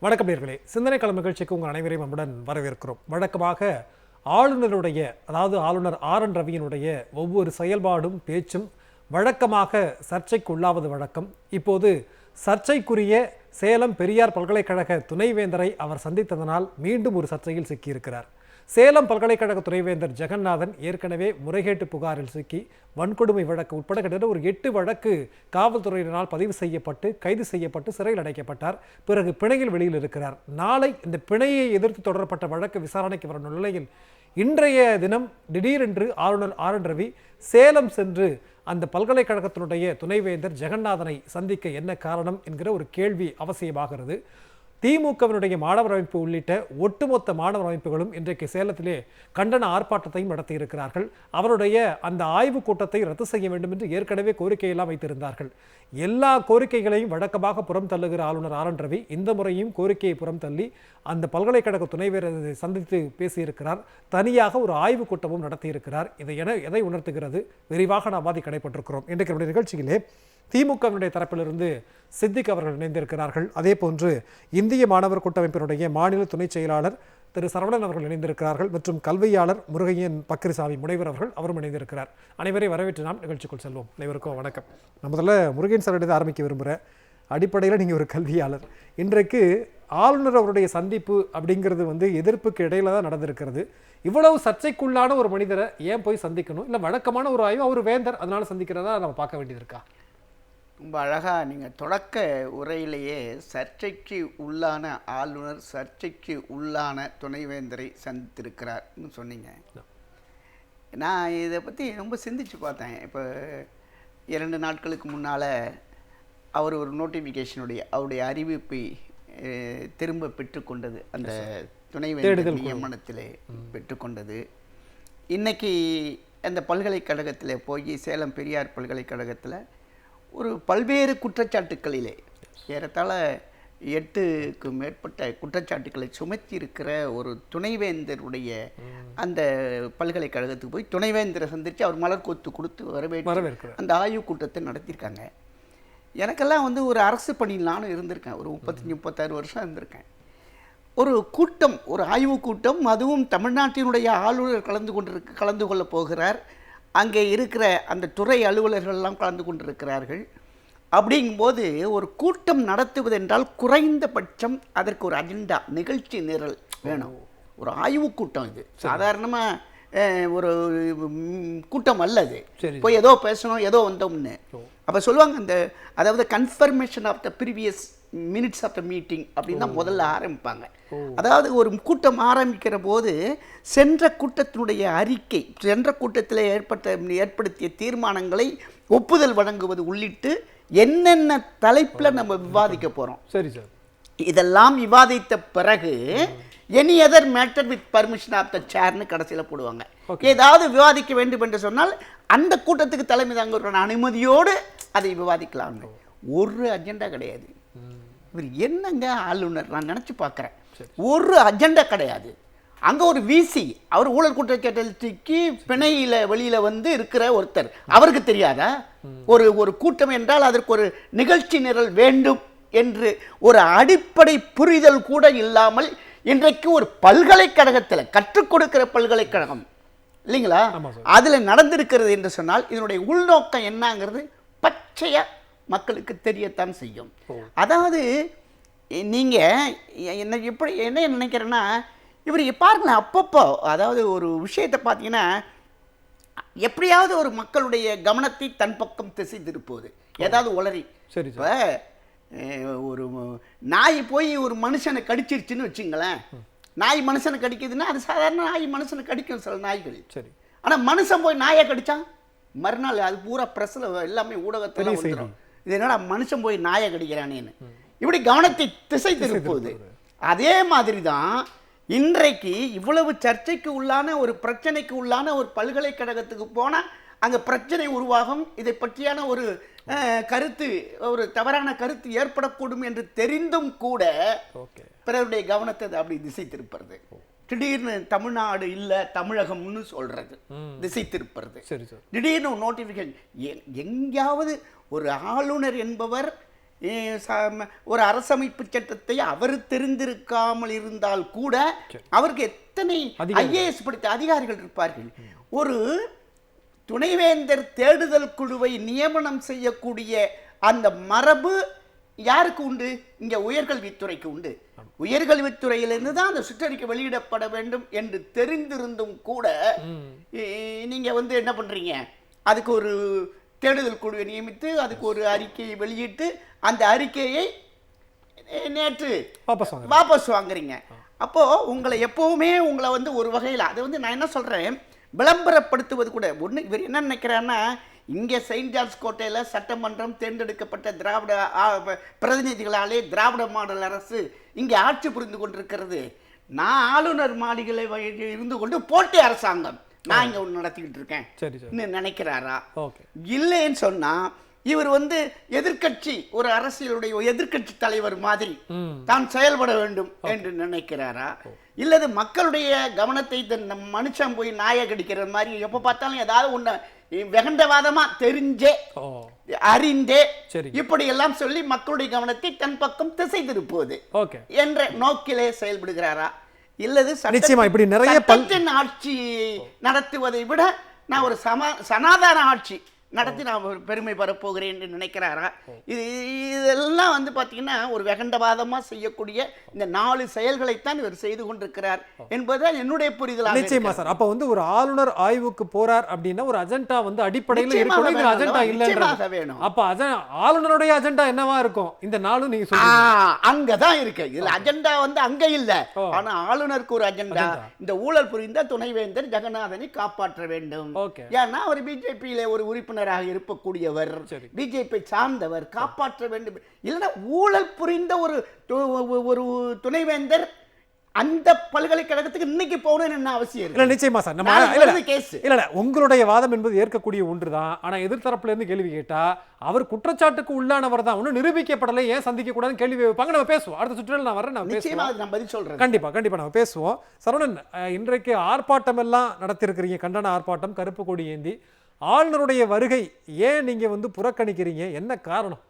வணக்கம் நேயர்களே, சிந்தனை களம் நிகழ்ச்சிக்கு உங்கள் அனைவரையும் நம்முடன் வரவேற்கிறோம். வழக்கமாக ஆளுநருடைய, அதாவது ஆளுநர் RN ரவியினுடைய ஒவ்வொரு செயல்பாடும் பேச்சும் வழக்கமாக சர்ச்சைக்கு உள்ளாவது வழக்கம். இப்போது சர்ச்சைக்குரிய சேலம் பெரியார் பல்கலைக்கழக துணைவேந்தரை அவர் சந்தித்ததனால் மீண்டும் ஒரு சர்ச்சையில் சிக்கியிருக்கிறார். சேலம் பல்கலைக்கழக துணைவேந்தர் ஜெகநாதன் ஏற்கனவே முறைகேட்டு புகாரில் சிக்கி வன்கொடுமை வழக்கு உட்பட கிட்டத்தட்ட ஒரு 8 வழக்கு காவல்துறையினரால் பதிவு செய்யப்பட்டு கைது செய்யப்பட்டு சிறையில் அடைக்கப்பட்டார். பிறகு பிணையில் வெளியில் இருக்கிறார். நாளை இந்த பிணையை எதிர்த்து தொடரப்பட்ட வழக்கு விசாரணைக்கு வரும் நிலையில் இன்றைய தினம் திடீரென்று ஆளுநர் RN ரவி சேலம் சென்று அந்த பல்கலைக்கழகத்தினுடைய துணைவேந்தர் ஜெகநாதனை சந்திக்க என்ன காரணம் என்கிற ஒரு கேள்வி அவசியமாகிறது. திமுகவினுடைய மாணவர் அமைப்பு உள்ளிட்ட ஒட்டுமொத்த மாணவர் அமைப்புகளும் இன்றைக்கு சேலத்திலே கண்டன ஆர்ப்பாட்டத்தையும் நடத்தியிருக்கிறார்கள். அவருடைய அந்த ஆய்வுக் கூட்டத்தை ரத்து செய்ய வேண்டும் என்று ஏற்கனவே கோரிக்கையெல்லாம் வைத்திருந்தார்கள். எல்லா கோரிக்கைகளையும் வழக்கமாக புறம் தள்ளுகிற ஆளுநர் RN ரவி இந்த முறையும் கோரிக்கையை புறம் தள்ளி அந்த பல்கலைக்கழக துணைவேந்தரை சந்தித்து பேசியிருக்கிறார். தனியாக ஒரு ஆய்வுக் கூட்டமும் நடத்தியிருக்கிறார். எதை உணர்த்துகிறது? விரிவாக நாம் வாதி கடைப்பட்டிருக்கிறோம். இன்றைக்கு நம்முடைய நிகழ்ச்சியிலே திமுகவினுடைய தரப்பிலிருந்து சித்திக் அவர்கள் இணைந்திருக்கிறார்கள். அதே போன்று இந்திய மாணவர் கூட்டமைப்பினுடைய மாநில துணை செயலாளர் திரு சரவணன் அவர்கள் இணைந்திருக்கிறார்கள். மற்றும் கல்வியாளர் முருகையன் பக்ரிசாமி முனைவர் அவரும் இணைந்திருக்கிறார். அனைவரையும் வரவேற்று நாம் நிகழ்ச்சிக்குள் செல்வோம். அனைவருக்கும் வணக்கம். நான் முதல்ல முருகையன் சார் ஆரம்பிக்க விரும்புகிறேன். அடிப்படையில் நீங்கள் ஒரு கல்வியாளர். இன்றைக்கு ஆளுநர் அவருடைய சந்திப்பு அப்படிங்கிறது எதிர்ப்புக்கு இடையில தான் நடந்திருக்கிறது. இவ்வளவு சர்ச்சைக்குள்ளான ஒரு மனிதரை ஏன் போய் சந்திக்கணும்? இல்லை வழக்கமான ஒரு ஆய்வு, அவர் வேந்தர், அதனால சந்திக்கிறதா நம்ம பார்க்க வேண்டியது இருக்கா? ரொம்ப அழகாக நீங்கள் தொடக்க உரையிலேயே சர்ச்சைக்கு உள்ளான ஆளுநர், சர்ச்சைக்கு உள்ளான துணைவேந்தரை சந்தித்திருக்கிறார்னு சொன்னீங்க. நான் இதை பற்றி ரொம்ப சிந்திச்சு பார்த்தேன். இப்போ 2 நாட்களுக்கு முன்னால் அவர் ஒரு நோட்டிஃபிகேஷனுடைய அவருடைய அறிவிப்பை திரும்ப பெற்றுக்கொண்டது, அந்த துணைவேந்தர் நியமனத்தில் பெற்றுக்கொண்டது. இன்றைக்கி அந்த பல்கலைக்கழகத்தில் போய் சேலம் பெரியார் பல்கலைக்கழகத்தில் ஒரு பல்வேறு குற்றச்சாட்டுக்களிலே ஏறத்தாழ 8க்கு மேற்பட்ட குற்றச்சாட்டுக்களை சுமத்தி இருக்கிற ஒரு துணைவேந்தருடைய அந்த பல்கலைக்கழகத்துக்கு போய் துணைவேந்தரை சந்தித்து அவர் மலர் கொத்து கொடுத்து வரவேற்று அந்த ஆய்வு கூட்டத்தை நடத்தியிருக்காங்க. எனக்கெல்லாம் ஒரு அரசு பணியில் நானும் இருந்திருக்கேன். ஒரு 35-36 வருஷம் இருந்திருக்கேன். ஒரு கூட்டம், ஒரு ஆய்வு கூட்டம், அதுவும் தமிழ்நாட்டினுடைய ஆளுநர் கலந்து கொள்ள போகிறார். அங்கே இருக்கிற அந்த துறை அலுவலர்கள்லாம் கலந்து கொண்டிருக்கிறார்கள். அப்படிங்கும்போது ஒரு கூட்டம் நடத்துவதென்றால் குறைந்தபட்சம் அதற்கு ஒரு அஜெண்டா, நிகழ்ச்சி நிரல் வேணும். ஒரு ஆய்வு கூட்டம் இது சாதாரணமாக ஒரு கூட்டம் அல்ல. அது போய் ஏதோ பேசணும், ஏதோ வந்தோம்னு அப்போ சொல்லுவாங்க. அதாவது confirmation of the previous minutes of the meeting அப்படின்னு தான் முதல்ல ஆரம்பிப்பாங்க. அதாவது ஒரு கூட்டம் ஆரம்பிக்கிற போது சென்ற கூட்டத்தினுடைய அறிக்கை, சென்ற கூட்டத்தில் ஏற்படுத்திய தீர்மானங்களை ஒப்புதல் வழங்குவது உள்ளிட்டு என்னென்ன தலைப்பில் நம்ம விவாதிக்க போகிறோம், சரி சார், இதெல்லாம் விவாதித்த பிறகு any other matter with permission of the சேர்னு கடைசியில் போடுவாங்க. ஏதாவது விவாதிக்க வேண்டும் என்று சொன்னால் அந்த கூட்டத்துக்கு தலைமை தாங்க அனுமதியோடு அதை விவாதிக்கலாம். ஒரு அஜெண்டா கிடையாது. இவர் என்னங்க ஆளுநர், நான் நினச்சி பார்க்குறேன், ஒரு அஜெண்டா கிடையாது. அங்கே ஒரு விசி, அவர் ஊழல் குற்றச்சாட்டுக்கு பிணையில் வெளியில் இருக்கிற ஒருத்தர், அவருக்கு தெரியாதா ஒரு கூட்டம் என்றால் அதற்கு ஒரு நிகழ்ச்சி நிரல் வேண்டும் என்று ஒரு அடிப்படை புரிதல் கூட இல்லாமல் இன்றைக்கு ஒரு பல்கலைக்கழகத்தில் கற்றுக் கொடுக்கிற பல்கலைக்கழகம் இல்லைங்களா, அதில் நடந்திருக்கிறது என்று சொன்னால் இதனுடைய உள்நோக்கம் என்னங்கிறது பச்சையா மக்களுக்கு தெரியத்தான் செய்யும். அதாவது நீங்கள் என்ன நினைக்கிறேன்னா, இவர் பாருங்களேன், அப்பப்போ அதாவது ஒரு விஷயத்தை பார்த்தீங்கன்னா எப்படியாவது ஒரு மக்களுடைய கவனத்தை தன் பக்கம் திசை திருப்புவது, ஏதாவது உளறி. சரி, இப்போ ஒரு நாய் போய் ஒரு மனுஷனை கடிச்சிருச்சுன்னு வச்சுங்களேன், நாய் மனுஷனை கடிக்குதுன்னா அது சாதாரண நாய் மனுஷனை கடிக்கும் சில நாய்கள். சரி, ஆனால் மனுஷன் போய் நாயை கடித்தான் மறுநாள் அது பூரா ப்ரெஸ்ஸில் எல்லாமே ஊடகத்தில் வந்துடும். இது என்னடா மனுஷன் போய் நாயை கடிக்கிறானேன்னு, இப்படி கவனத்தை திசை திருப்புவது. அதே மாதிரி தான் இன்றைக்கு இவ்வளவு சர்ச்சைக்கு உள்ளான ஒரு பிரச்சனைக்கு உள்ளான ஒரு பல்கலைக்கழகத்துக்கு போனால் அங்கே பிரச்சனை உருவாகும், இதை பற்றியான ஒரு கருத்து, ஒரு தவறான கருத்து ஏற்படக்கூடும் என்று தெரிந்தும் கூட பிறருடைய கவனத்தை அப்படி திசை திருப்புறது. திடீர்னு தமிழ்நாடு இல்லை தமிழகம்னு சொல்றது, திசை திருப்புறது. திடீர்னு நோட்டிஃபிகேஷன். எங்கேயாவது ஒரு ஆளுநர் என்பவர் ஒரு அரசமைப்பு சட்டத்தை அவர் தெரிந்திருக்காமல் இருந்தால் கூட அவருக்கு எத்தனை ஐஏஎஸ் படித்த அதிகாரிகள் இருப்பார்கள். ஒரு துணைவேந்தர் தேடுதல் குழுவை நியமனம் செய்யக்கூடிய அந்த மரபு யாருக்கு உண்டு? இங்க உயர்கல்வித்துறைக்கு உண்டு. உயர்கல்வித்துறையிலிருந்து தான் அந்த சுற்றறிக்கை வெளியிடப்பட வேண்டும் என்று தெரிந்திருந்தும் கூட நீங்க என்ன பண்றீங்க? அதுக்கு ஒரு தேடுதல் குழுவை நியமித்து அதுக்கு ஒரு அறிக்கையை வெளியிட்டு அந்த அறிக்கையை நேற்று வாபஸ் வாங்குறீங்க. அப்போ உங்களை எப்பவுமே உங்களை ஒரு வகையில் அது நான் என்ன சொல்றேன், விளம்பரப்படுத்துவது கூட ஒன்று. இவர் என்ன நினைக்கிறாருன்னா, இங்கே செயின்ட் ஜார்ஜ் கோட்டையில் சட்டமன்றம் தேர்ந்தெடுக்கப்பட்ட திராவிட பிரதிநிதிகளாலே திராவிட மாடல் அரசு இங்கே ஆட்சி புரிந்து கொண்டிருக்கிறது, நான் ஆளுநர் மாளிகளை இருந்து கொண்டு போட்டி அரசாங்கம் நான் இங்கே ஒன்று நடத்திக்கிட்டு இருக்கேன் நினைக்கிறாரா? இல்லைன்னு சொன்னா இவர் எதிர்கட்சி ஒரு அரசியலுடைய எதிர்கட்சி தலைவர் மாதிரி தான் செயல்பட வேண்டும் என்று நினைக்கிறாரா? இல்லது மக்களுடைய கவனத்தை மனுஷன் போய் நாயை கடிக்கிற மாதிரி எப்ப பார்த்தாலும் ஏதாவது ஒண்ணு வெகண்டவாதமா தெரிஞ்சே அறிந்தே இப்படி எல்லாம் சொல்லி மக்களுடைய கவனத்தை தன் பக்கம் திசை திருப்புவது என்ற நோக்கிலே செயல்படுகிறாரா? இல்லது இப்படி நிறைய ஆட்சி நடத்துவதை விட நான் ஒரு சனாதன ஆட்சி நடத்தி நான் ஒரு பெருமை பெறப்போகிறேன் என்று நினைக்கிறாரா? இதெல்லாம் பார்த்தீங்கன்னா ஒரு வெகண்டவாதமாக செய்யக்கூடிய இந்த 4 செயல்களைத்தான் இவர் செய்து கொண்டிருக்கிறார் என்பது என்னுடைய புரிதல். நிச்சயமா சார். அப்ப ஒரு ஆளுநர் ஆய்வுக்கு போறார் அப்படின்னா ஒரு அஜெண்டா அடிப்படையில் இருக்கணும். இந்த அஜெண்டா இல்லைன்றது வேணும். அப்ப ஆளுநருடைய அஜெண்டா என்னவா இருக்கும்? இந்த 4 நீங்க சொல்லுங்க. அங்கதான் இருக்கு. இதுல அஜெண்டா அங்க இல்ல. ஆனா ஆளுநருக்கு ஒரு அஜெண்டா, இந்த ஊழல் புரிந்த துணைவேந்தர் ஜெகநாதனை காப்பாற்ற வேண்டும். ஏன்னா அவர் பிஜேபியில ஒரு உறுப்பினர் இருக்கக்கூடியவர், பிஜேபி சார்ந்தவர், காப்பாற்ற வேண்டும். இல்லைன்னா ஊழல் புரிந்த ஒரு துணைவேந்தர் அந்த பல்கலைக்கழகத்துக்கு இன்னைக்கு போகணும்னு என்ன அவசியம் இல்ல? நிச்சயமா சார். இல்ல உங்களுடைய வாதம் என்பது ஏற்கக்கூடிய ஒன்றுதான். ஆனா எதிர்த்தரப்புல இருந்து கேள்வி கேட்டா அவர் குற்றச்சாட்டுக்கு உள்ளானவர் தான், ஒன்னும் நிரூபிக்கப்படலை, ஏன் சந்திக்க கூடாதுன்னு கேள்வி வைப்பாங்க. நம்ம பேசுவோம். அடுத்த சுற்றில் நான் வரேன், நான் பேசுவேன், பதில் சொல்றேன். கண்டிப்பா நம்ம பேசுவோம். சரவணன், இன்றைக்கு ஆர்ப்பாட்டம் எல்லாம் நடத்திருக்கிறீங்க, கண்டன ஆர்ப்பாட்டம், கருப்பு கொடி ஏந்தி. ஆளுநருடைய வருகை ஏன் நீங்க புறக்கணிக்கிறீங்க? என்ன காரணம்?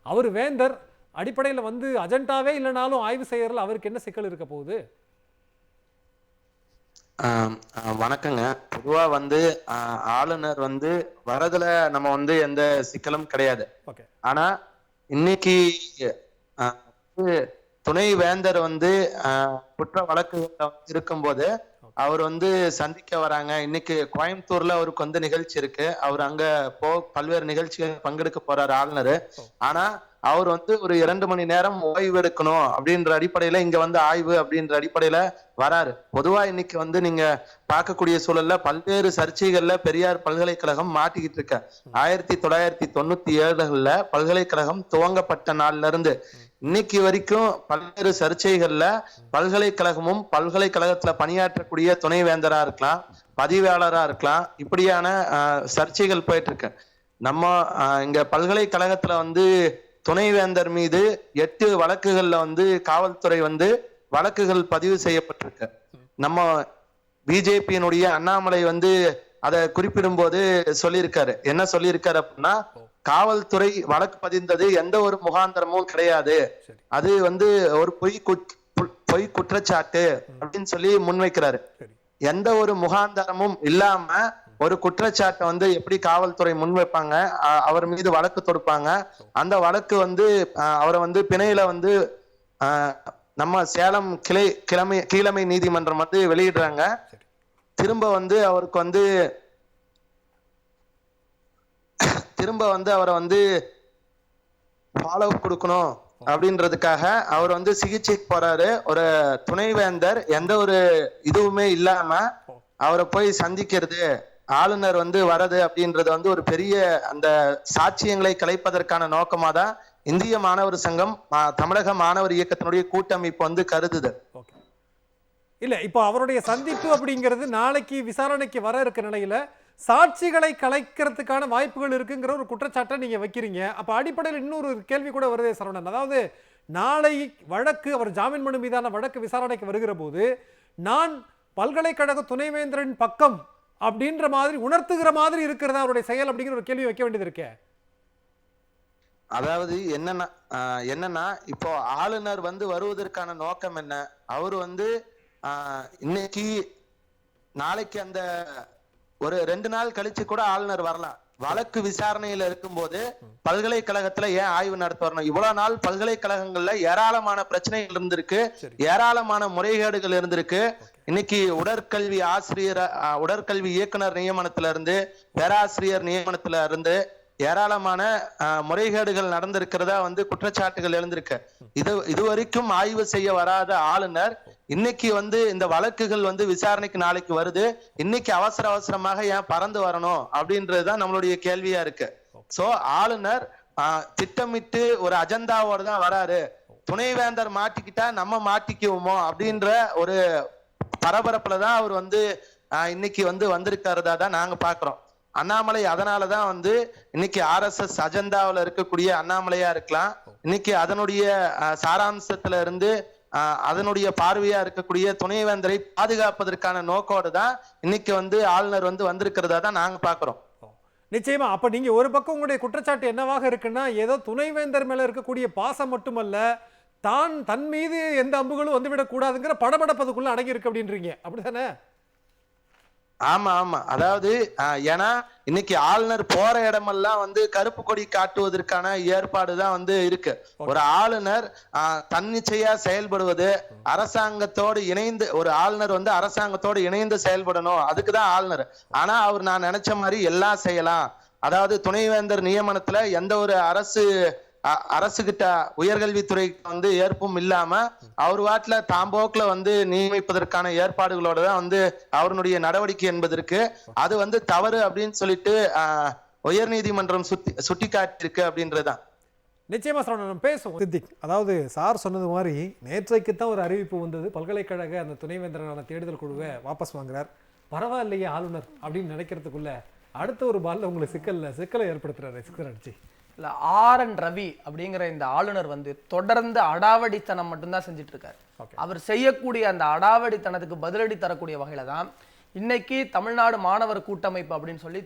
அவர் வேந்தர் அடிப்படையில் அஜெண்டாவே இல்லைனாலும் ஆய்வு செய்யறதுல அவருக்கு என்ன சிக்கல் இருக்க போகுது? வணக்கங்க. பொதுவா ஆளுநர் வரதுல நம்ம எந்த சிக்கலும் கிடையாது. ஆனா இன்னைக்கு துணை வேந்தர் குற்ற வழக்குகள் இருக்கும்போது அவர் சந்திக்க வராங்க. இன்னைக்கு கோயம்புத்தூர்ல அவருக்கு நிகழ்ச்சி இருக்கு. அவர் அங்க பல்வேறு நிகழ்ச்சிகள் பங்கெடுக்க போறாரு ஆளுநர். ஆனா அவர் ஒரு 2 மணி நேரம் ஓய்வு எடுக்கணும் அப்படின்ற அடிப்படையில இங்க ஆய்வு அப்படின்ற அடிப்படையில வராரு. பொதுவா இன்னைக்கு நீங்க பார்க்கக்கூடிய சூழல்ல பல்வேறு சர்ச்சைகள்ல பெரியார் பல்கலைக்கழகம் மாட்டிக்கிட்டு இருக்க. 1997 பல்கலைக்கழகம் துவங்கப்பட்ட நாள்ல இருந்து இன்னைக்கு வரைக்கும் பல்வேறு சர்ச்சைகள்ல பல்கலைக்கழகமும் பல்கலைக்கழகத்துல பணியாற்றக்கூடிய துணைவேந்தரா இருக்கலாம், பதிவாளரா இருக்கலாம், இப்படியான சர்ச்சைகள் போயிட்டு இருக்கு. நம்ம இங்க பல்கலைக்கழகத்துல துணைவேந்தர் மீது 8 வழக்குகள்ல காவல்துறை வழக்குகள் பதிவு செய்யப்பட்டிருக்கு. நம்ம பிஜேபியினுடைய அண்ணாமலை அதை குறிப்பிடும் போது சொல்லியிருக்காரு. என்ன சொல்லியிருக்காரு அப்படின்னா, காவல்துறை வழக்கு பதிந்தது எந்த ஒரு முகாந்திரமும் கிடையாது, அது ஒரு பொய் குற்றச்சாட்டு அப்படின்னு சொல்லி முன்வைக்கிறாரு. எந்த ஒரு முகாந்திரமும் இல்லாம ஒரு குற்றச்சாட்டை எப்படி காவல்துறை முன்வைப்பாங்க, அவர் மீது வழக்கு தொடுப்பாங்க. அந்த வழக்கு அவரை பிணையில நம்ம சேலம் கீழமை நீதிமன்றம் வெளியிடுறாங்க. திரும்ப அவருக்கு திரும்ப அவரை ஃபாலோ கொடுக்கணும் அப்படின்றதுக்காக அவர் சிகிச்சைக்கு போறாரு. ஒரு துணைவேந்தர் எந்த ஒரு இதுவுமே இல்லாம அவரை போய் சந்திக்கிறது, ஆளுநர் வரது அப்படின்றது ஒரு பெரிய அந்த சாட்சியங்களை கலைப்பதற்கான நோக்கமா தான் இந்திய மாணவர் சங்கம், தமிழக மாணவர் இயக்கத்தினுடைய கூட்டமைப்பு கருதுது. இல்ல, இப்போ அவருடைய சந்திப்பு அப்படிங்கிறது நாளைக்கு விசாரணைக்கு வர இருக்க நிலையில சாட்சிகளை கலைக்கிறதுக்கான வாய்ப்புகள் இருக்குங்கிற ஒரு குற்றச்சாட்டை நீங்க வைக்கிறீங்க. அப்ப அடிப்படையில் இன்னொரு கேள்வி கூட வருதே சரவணன். அதாவது நாளை வழக்கு, அவர் ஜாமீன் மனு மீதான வழக்கு விசாரணைக்கு வருகிற போது நான் பல்கலைக்கழக துணைவேந்தரின் பக்கம் அப்படின்ற மாதிரி உணர்த்துகிற மாதிரி இருக்கிறதா அவருடைய செயல் அப்படிங்கிற ஒரு கேள்வி வைக்க வேண்டியது இருக்கே. அதாவது என்னன்னா இப்போ ஆளுநர் வந்து வருவதற்கான நோக்கம் என்ன? அவரு வந்து இன்னைக்கு நாளைக்கு அந்த ஒரு 2 நாள் கழிச்சு கூட ஆளுநர் வரலாம். வழக்கு விசாரணையில இருக்கும்போது பல்கலைக்கழகத்துல ஏன் ஆய்வு நடத்த வரணும்? இவ்வளவு நாள் பல்கலைக்கழகங்கள்ல ஏராளமான பிரச்சனைகள் இருந்திருக்கு, ஏராளமான முறைகேடுகள் இருந்திருக்கு. இன்னைக்கு உடற்கல்வி இயக்குனர் நியமனத்துல இருந்து, பேராசிரியர் நியமனத்துல இருந்து ஏராளமான முறைகேடுகள் நடந்திருக்கிறதா வந்து குற்றச்சாட்டுகள் எழுந்திருக்கு. இதுவரைக்கும் ஆய்வு செய்ய வராத ஆளுநர் இன்னைக்கு வந்து இந்த வழக்குகள் வந்து விசாரணைக்கு நாளைக்கு வருது, இன்னைக்கு அவசரமாக ஏன் பறந்து வரணும் அப்படின்றதுதான் நம்மளுடைய கேள்வியா இருக்கு. சோ ஆளுநர் திட்டமிட்டு ஒரு அஜெண்டாவோட தான் வராரு. துணைவேந்தர் மாட்டிக்கிட்டா நம்ம மாட்டிக்குவோமோ அப்படின்ற ஒரு பரபரப்புலதான் அவர் வந்து இன்னைக்கு வந்து வந்திருக்கிறதா தான் நாங்க பாக்குறோம். அண்ணாமலை அதனாலதான் வந்து இன்னைக்கு RSS அஜெண்டாவில் இருக்கக்கூடிய அண்ணாமலையா இருக்கலாம், இன்னைக்கு அதனுடைய சாராம்சத்துல இருந்து அதனுடைய பார்வையா இருக்கக்கூடிய துணைவேந்தரை பாதுகாப்பதற்கான நோக்கோடு தான் இன்னைக்கு வந்து ஆளுநர் வந்து வந்திருக்கிறதா தான் நாங்க பாக்குறோம். நிச்சயமா. அப்ப நீங்க ஒரு பக்கம் உங்களுடைய குற்றச்சாட்டு என்னவாக இருக்குன்னா, ஏதோ துணைவேந்தர் மேல இருக்கக்கூடிய பாசம் மட்டுமல்ல, தன் மீது எந்த அம்புகளும் வந்துவிடக் கூடாதுங்கிற படபடப்பதுக்குள்ள அடங்கி இருக்கு அப்படின்றீங்க, அப்படித்தானே? ஆமா. அதாவது ஏன்னா இன்னைக்கு ஆளுநர் போற இடமெல்லாம் வந்து கருப்பு கொடி காட்டுவதற்கான ஏற்பாடுதான் வந்து இருக்கு. ஒரு ஆளுநர் தன்னிச்சையா செயல்படுவது, அரசாங்கத்தோடு இணைந்து ஒரு ஆளுநர் வந்து அரசாங்கத்தோடு இணைந்து செயல்படணும், அதுக்குதான் ஆளுநர். ஆனா அவர் நான் நினைச்ச மாதிரி எல்லாம் செய்யலாம். அதாவது துணைவேந்தர் நியமனத்துல எந்த ஒரு அரசுகிட்ட உயர்கல்வித்துறை வந்து ஏற்பும் இல்லாம அவர் வாட்டில தாம்போக்குல வந்து நியமிப்பதற்கான ஏற்பாடுகளோட தான் வந்து அவருடைய நடவடிக்கை என்பதற்கு அது வந்து தவறு அப்படின்னு சொல்லிட்டு உயர்நீதிமன்றம் சுட்டி காட்டிருக்கு அப்படின்றதுதான். நிச்சயமா நம்ம பேசுவோம் சித்திக். அதாவது சார் சொன்னது மாதிரி நேற்றைக்கு தான் ஒரு அறிவிப்பு வந்தது, பல்கலைக்கழக அந்த துணைவேந்தரான தேடுதல் குழுவை வாபஸ் வாங்குறார். பரவாயில்லையே ஆளுநர் அப்படின்னு நினைக்கிறதுக்குள்ள அடுத்த ஒரு பால்ல உங்களுக்கு சிக்கலை ஏற்படுத்துறாரு சிக்கல் அடிச்சு. இல்லை, RN ரவி அப்படிங்கிற இந்த ஆளுநர் வந்து தொடர்ந்து அடாவடித்தனம் மட்டும்தான் செஞ்சுட்டு இருக்காரு. அவர் செய்யக்கூடிய அந்த அடாவடித்தனத்துக்கு பதிலடி தரக்கூடிய வகையில தான் இன்னைக்கு தமிழ்நாடு மாணவர் கூட்டமைப்பு அப்படின்னு சொல்லி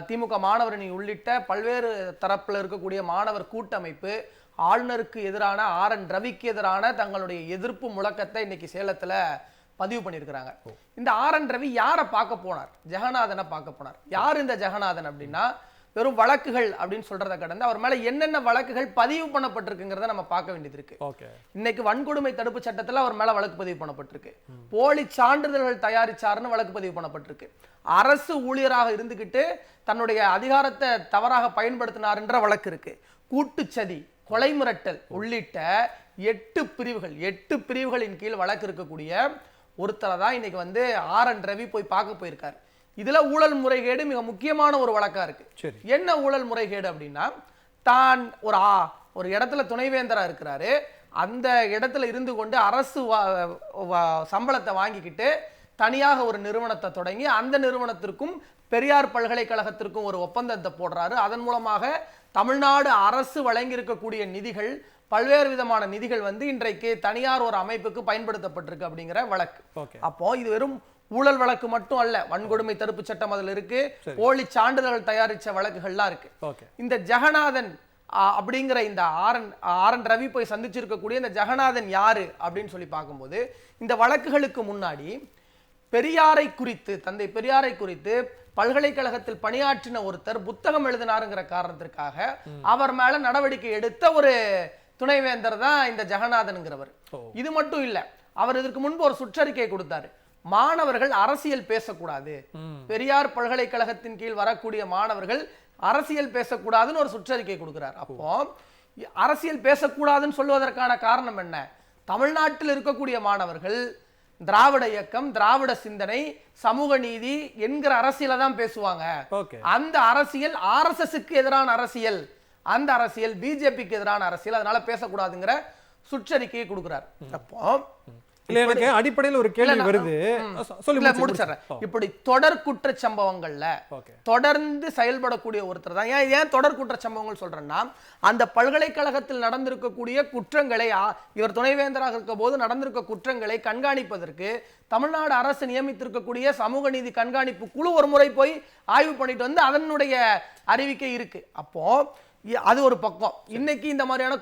திமுக மாணவரணி உள்ளிட்ட பல்வேறு தரப்புல இருக்கக்கூடிய மாணவர் கூட்டமைப்பு ஆளுநருக்கு எதிரான RN ரவிக்கு எதிரான தங்களுடைய எதிர்ப்பு முழக்கத்தை இன்னைக்கு சேலத்துல பதிவு பண்ணியிருக்கிறாங்க. இந்த RN ரவி யாரை பார்க்க போனார்? ஜெகநாதனை பார்க்க போனார். யார் இந்த ஜெகநாதன் அப்படின்னா, வெறும் வழக்குகள் அப்படின்னு சொல்றதை கடந்து அவர் மேல என்னென்ன வழக்குகள் பதிவு பண்ணப்பட்டிருக்குங்கிறத நம்ம பார்க்க வேண்டியது இருக்கு. இன்னைக்கு வன்கொடுமை தடுப்பு சட்டத்துல அவர் மேல வழக்கு பதிவு பண்ணப்பட்டிருக்கு, போலி சான்றிதழ்கள் தயாரிச்சாருன்னு வழக்கு பதிவு பண்ணப்பட்டிருக்கு, அரசு ஊழியராக இருந்துகிட்டு தன்னுடைய அதிகாரத்தை தவறாக பயன்படுத்தினார்ன்ற வழக்கு இருக்கு, கூட்டுச்சதி, கொலை மிரட்டல் உள்ளிட்ட 8 பிரிவுகளின் கீழ் வழக்கு இருக்கக்கூடிய ஒருத்தரை தான் இன்னைக்கு வந்து RN ரவி போய் பார்க்க போயிருக்காரு. இதுல ஊழல் முறைகேடு மிக முக்கியமான ஒரு வழக்கா இருக்கு. என்ன ஊழல் முறைகேடு அப்படின்னா, தான் ஒரு இடத்துல துணைவேந்தரா இருக்கிறாரு, அந்த இடத்துல இருந்து கொண்டு அரசு சம்பளத்தை வாங்கிக்கிட்டு தனியாக ஒரு நிறுவனத்தை தொடங்கி அந்த நிறுவனத்திற்கும் பெரியார் பல்கலைக்கழகத்திற்கும் ஒரு ஒப்பந்தத்தை போடுறாரு. அதன் மூலமாக தமிழ்நாடு அரசு வழங்கி இருக்கக்கூடிய நிதிகள், பல்வேறு விதமான நிதிகள் வந்து இன்றைக்கு தனியார் ஒரு அமைப்புக்கு பயன்படுத்தப்பட்டிருக்கு அப்படிங்கிற வழக்கு. அப்போ இது வெறும் ஊழல் வழக்கு மட்டும் அல்ல, வன்கொடுமை தடுப்பு சட்டம் அதுல இருக்கு, போலி சான்றிதழ்கள் தயாரிச்ச வழக்குகள்லாம் இருக்கு. இந்த ஜெகநாதன் அப்படிங்கிற இந்த RN ரவி போய் சந்திச்சிருக்கக்கூடிய இந்த ஜெகநாதன் யாரு அப்படின்னு சொல்லி பார்க்கும்போது, இந்த வழக்குகளுக்கு முன்னாடி பெரியாரை குறித்து, தந்தை பெரியாரை குறித்து பல்கலைக்கழகத்தில் பணியாற்றின ஒருத்தர் புத்தகம் எழுதினாருங்கிற காரணத்திற்காக அவர் மேல நடவடிக்கை எடுத்த ஒரு துணைவேந்தர் தான் இந்த ஜெகநாதன்ங்கிறவர். இது மட்டும் இல்ல, அவர் இதற்கு முன்பு ஒரு சுற்றறிக்கை கொடுத்தாரு, மாணவர்கள் அரசியல் பேசக்கூடாது, பெரியார் பல்கலைக்கழகத்தின் கீழ் வரக்கூடிய மாணவர்கள் அரசியல் பேசக்கூடாதுன்னு ஒரு சுற்றறிக்கை கொடுக்கிறார். அப்போ அரசியல் பேசக்கூடாதுன்னு சொல்வதற்கான காரணம் என்ன? தமிழ்நாட்டில் இருக்கக்கூடிய மாணவர்கள் திராவிட இயக்கம், திராவிட சிந்தனை, சமூக நீதி என்கிற அரசியலை தான் பேசுவாங்க. அந்த அரசியல் RSSக்கு எதிரான அரசியல், அந்த அரசியல் பிஜேபிக்கு எதிரான அரசியல், அதனால பேசக்கூடாதுங்கிற சுற்றறிக்கையை கொடுக்கிறார். அப்போ அடிப்படையில் ஒரு கேள்வி வருது, இப்படி தொடர் குற்ற சம்பவங்கள்ல தொடர்ந்து செயல்படக்கூடிய ஒருத்தர் தான். ஏன் தொடர் குற்ற சம்பவங்கள் சொல்றேன்னா, அந்த பல்கலைக்கழகத்தில் நடந்திருக்கக்கூடிய குற்றங்களை, இவர் துணைவேந்தராக இருக்க போது நடந்திருக்க குற்றங்களை கண்காணிப்பதற்கு தமிழ்நாடு அரசு நியமித்திருக்கக்கூடிய சமூக நீதி கண்காணிப்பு குழு ஒரு முறை போய் ஆய்வு பண்ணிட்டு வந்து அதனுடைய அறிவிக்கை இருக்கு. அப்போ அது ஒரு பக்கம். இன்னைக்கு இந்த மாதிரியான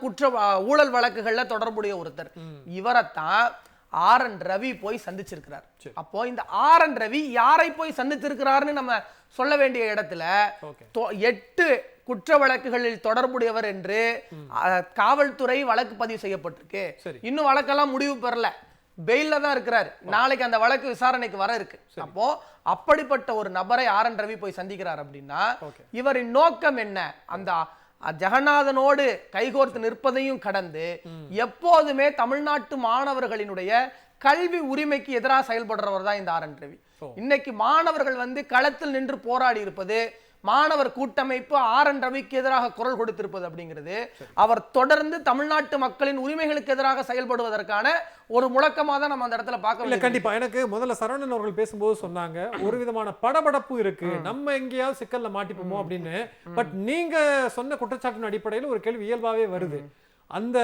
ஊழல் வழக்குகள்ல தொடர்புடைய ஒருத்தர், இவரைத்தான் ஆர்.என். ரவி போய் சந்திச்சிருக்கிறார். அப்போ இந்த ஆர்.என். ரவி யாரை போய் சந்திச்சிருக்கிறாருன்னு நம்ம சொல்ல வேண்டிய இடத்துல 8 குற்ற வழக்குகளில் தொடர்புடையவர் என்று காவல்துறை வழக்கு பதிவு செய்யப்பட்டிருக்கு. இன்னும் வழக்கெல்லாம் முடிவு பெறல, பெயில்ல தான் இருக்கிறார். நாளைக்கு அந்த வழக்கு விசாரணைக்கு வர இருக்கு. அப்போ அப்படிப்பட்ட ஒரு நபரை ஆர்.என். ரவி போய் சந்திக்கிறார் அப்படின்னா இவரின் நோக்கம் என்ன? அந்த ஜெகநாதனோடு கைகோர்த்து நிற்பதையும் கடந்து எப்போதுமே தமிழ்நாட்டு மாணவர்களினுடைய கல்வி உரிமைக்கு எதிராக செயல்படுறவர் தான் இந்த ஆர்.என். ரவி. இன்னைக்கு மாணவர்கள் களத்தில் நின்று போராடி இருப்பது, மாணவர் கூட்டமைப்பு ஆர்.என். ரவிக்கு எதிராக குரல் கொடுத்திருப்பது அப்படிங்கிறது அவர் தொடர்ந்து தமிழ்நாட்டு மக்களின் உரிமைகளுக்கு எதிராக செயல்படுவதற்கான ஒரு முழக்கமா தான் நம்ம அந்த இடத்துல பார்க்க இல்ல. கண்டிப்பா எனக்கு முதல்ல சரவணன் அவர்கள் பேசும்போது சொன்னாங்க ஒரு விதமான படபடப்பு இருக்கு, நம்ம எங்கேயாவது சிக்கல்ல மாட்டிப்போமோ அப்படின்னு. பட் நீங்க சொன்ன குற்றச்சாட்டின் அடிப்படையில் ஒரு கேள்வி இயல்பாவே வருது. அந்த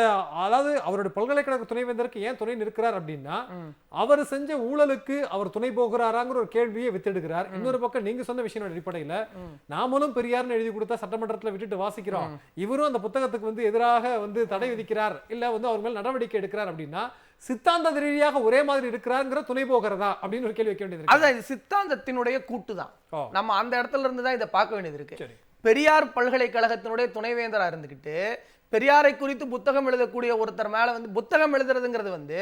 அதாவது அவருடைய பல்கலைக்கழக துணைவேந்தருக்கு ஏன் துணை நிற்கிறார் அப்படின்னா அவர் செஞ்ச ஊழலுக்கு அவர் துணை போகிறாராங்கிற ஒரு கேள்வியை வித்தெடுக்கிறார். இன்னொரு பக்கம் நீங்க சொன்ன விஷயம் அடிப்படையில நாமளும் பெரியார்னு எழுதி கொடுத்தா சட்டமன்றத்தில் விட்டுட்டு வாசிக்கிறோம், இவரும் அந்த புத்தகத்துக்கு எதிராக தடை விதிக்கிறார், இல்ல அவர் மேல் நடவடிக்கை எடுக்கிறார் அப்படின்னா சித்தாந்த ரீதியாக ஒரே மாதிரி இருக்கிறாங்கிற துணை போகிறதா அப்படின்னு ஒரு கேள்வி வைக்க வேண்டியது. அதான் இது சித்தாந்தத்தினுடைய கூட்டு தான். நம்ம அந்த இடத்துல இருந்து தான் இதை பார்க்க வேண்டியது இருக்கு. பெரியார் பல்கலைக்கழகத்தினுடைய துணைவேந்தரா இருந்துகிட்டு பெரியாரை குறித்து புத்தகம் எழுதக்கூடிய ஒருத்தர் மேல புத்தகம் எழுதுறதுங்கிறது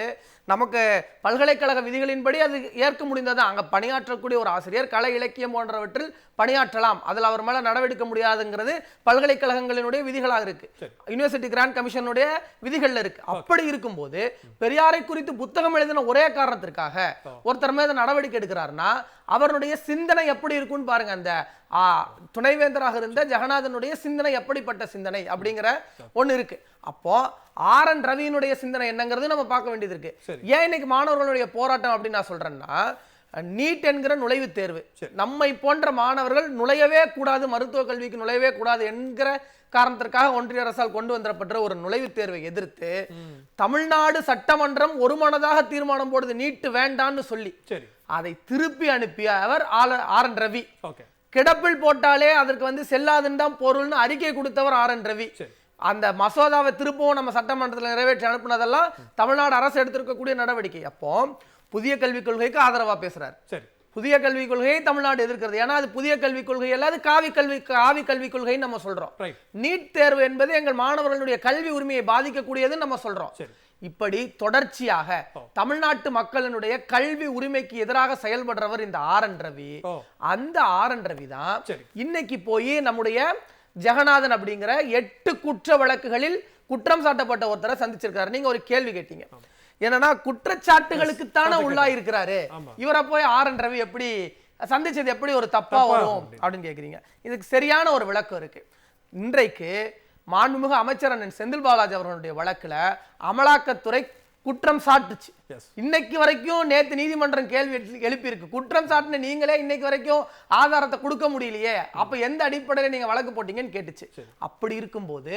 நமக்கு பல்கலைக்கழக விதிகளின்படி அது ஏற்க முடிந்ததா. அங்க பணியாற்றக்கூடிய ஒரு ஆசிரியர் கலை இலக்கியம் போன்றவற்றில் பணியாற்றலாம், அதில் அவர் மேல நடவடிக்கை முடியாதுங்கிறது பல்கலைக்கழகங்களினுடைய விதிகளாக இருக்கு, யூனிவர்சிட்டி கிராண்ட் கமிஷனுடைய விதிகள்ல இருக்கு. அப்படி இருக்கும்போது பெரியாரை குறித்து புத்தகம் எழுதின ஒரே காரணத்திற்காக ஒருத்தர் மேல நடவடிக்கை எடுக்கிறாருன்னா அவருடைய சிந்தனை எப்படி இருக்குன்னு பாருங்க. அந்த துணைவேந்தராக இருந்த ஜெகநாதனுடைய சிந்தனை எப்படிப்பட்ட சிந்தனை அப்படிங்கிற ஒண்ணு இருக்கு. அப்போ ஆர்.என். ரவியினுடைய சிந்தனை என்னங்கிறது நம்ம பார்க்க வேண்டியது இருக்கு. ஏன் இன்னைக்கு மாணவர்களுடைய போராட்டம் அப்படின்னு நான் சொல்றேன்னா, நீட் என்கிற நுழைவுத் தேர்வு நம்மை போன்ற மாணவர்கள் நுழையவே கூடாது, மருத்துவ கல்விக்கு நுழையவே கூடாது என்கிற காரணத்திற்காக ஒன்றிய அரசால் கொண்டு வந்தப்பட்ட ஒரு நுழைவுத் தேர்வை எதிர்த்து தமிழ்நாடு சட்டமன்றம் ஒருமனதாக தீர்மானம் போடுது நீட் வேண்டான்னு சொல்லி. அதை திருப்பி அனுப்பிய அவர் ஆர்.என். ரவி. கிடப்பில் போட்டாலே அதற்கு செல்லாதுன்னு தான் பொருள்னு அறிக்கை கொடுத்தவர் ஆர்.என். ரவி. அந்த மசோதாவை திருப்பவும் நம்ம சட்டமன்றத்தில் நிறைவேற்றி அனுப்புனதெல்லாம் தமிழ்நாடு அரசு எடுத்திருக்கக்கூடிய நடவடிக்கை. அப்போ புதிய கல்விக் கொள்கைக்கு ஆதரவா பேசுறாரு. புதிய கல்விக் கொள்கையை தமிழ்நாடு எதிர்க்கிறது. ஏன்னா அது புதிய கல்விக் கொள்கை அல்லாது ஆவி கல்விக் கொள்கைன்னு நம்ம சொல்றோம். நீட் தேர்வு என்பது எங்கள் மாணவர்களுடைய கல்வி உரிமையை பாதிக்கக்கூடியதுன்னு நம்ம சொல்றோம். இப்படி தொடர்ச்சியாக தமிழ்நாட்டு மக்களினுடைய கல்வி உரிமைக்கு எதிராக செயல்படுறவர் இந்த ஆர்.என். ரவி. அந்த ஆர்.என். ரவி தான் இன்னைக்கு போய் நம்முடைய ஜெகநாதன் அப்படிங்கிற 8 குற்ற வழக்குகளில் குற்றம் சாட்டப்பட்ட ஒருத்தரை சந்திச்சிருக்காரு. நீங்க ஒரு கேள்வி கேட்டீங்க, என்னன்னா குற்றச்சாட்டுகளுக்கு தானே உள்ளாயிருக்கிறாரு, இவரை போய் ஆர்.என். ரவி எப்படி சந்திச்சது எப்படி ஒரு தப்பா வரும் அப்படின்னு கேக்குறீங்க. இதுக்கு சரியான ஒரு விளக்கம் இருக்கு. இன்றைக்கு மாண்புமிகு அமைச்சர் அண்ணன் செந்தில் பாலாஜி அவர்களுடைய வழக்குல அமலாக்கத்துறை குற்றம் சாட்டுச்சு. இன்னைக்கு வரைக்கும் நேத்து நீதிமன்றம் கேள்வி எழுப்பி இருக்கு, குற்றம் சாட்டுன நீங்களே இன்னைக்கு வரைக்கும் ஆதாரத்தை கொடுக்க முடியலையே, அப்ப எந்த அடிப்படையில நீங்க வழக்கு போட்டீங்கன்னு கேட்டுச்சு. அப்படி இருக்கும்போது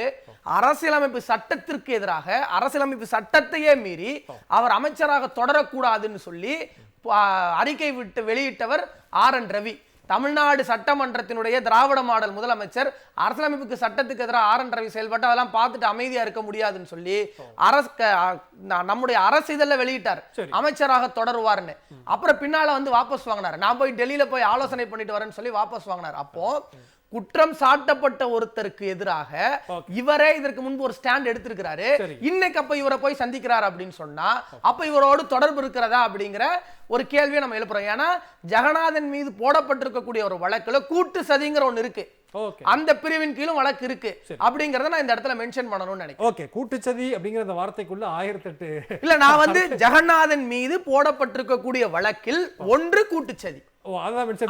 அரசியலமைப்பு சட்டத்திற்கு எதிராக அரசியலமைப்பு சட்டத்தையே மீறி அவர் அமைச்சராக தொடரக்கூடாதுன்னு சொல்லி அறிக்கை விட்டு வெளியிட்டவர் ஆர்.என். ரவி. தமிழ்நாடு சட்டமன்றத்தினுடைய திராவிட மாடல் முதலமைச்சர் அரசியலமைப்புக்கு சட்டத்துக்கு எதிராக ஆர்.என். ரவி செயல்பட்டு அதெல்லாம் பார்த்துட்டு அமைதியா இருக்க முடியாதுன்னு சொல்லி நம்முடைய அரசு இதழில் வெளியிட்டார் அமைச்சராக தொடருவார்னு. அப்புறம் பின்னால வாபஸ் வாங்கினார். நான் போய் டெல்லியில போய் ஆலோசனை பண்ணிட்டு வரேன்னு சொல்லி வாபஸ் வாங்கினார். அப்போ குற்றம் சாட்டப்பட்ட ஒருத்தருக்கு எதிராக இவரே இதற்கு முன்பு ஒரு ஸ்டாண்ட் எடுத்திருக்கிறாரு. இன்னைக்கு அப்ப இவரை போய் சந்திக்கிறார் அப்படின்னு சொன்னா அப்ப இவரோடு தொடர்பு இருக்கிறதா அப்படிங்கிற ஒரு கேள்வியை நம்ம எழுப்புறோம். ஏன்னா ஜெகநாதன் மீது போடப்பட்டிருக்கக்கூடிய ஒரு வழக்குல கூட்டு சதிங்கிற ஒண்ணு இருக்கு, அந்த பிரிவின் கீழும் வழக்கு இருக்கு அப்படிங்கறத நான் இந்த இடத்துல மென்ஷன் பண்ணணும்னு நினைக்கிறேன். ஓகே, கூட்டுச்சதி அப்படிங்கிற அந்த வார்த்தைக்குள்ள 1008 இல்ல, நான் ஜெகநாதன் மீது போடப்பட்டிருக்கக்கூடிய வழக்கில் ஒன்று கூட்டுச்சதி,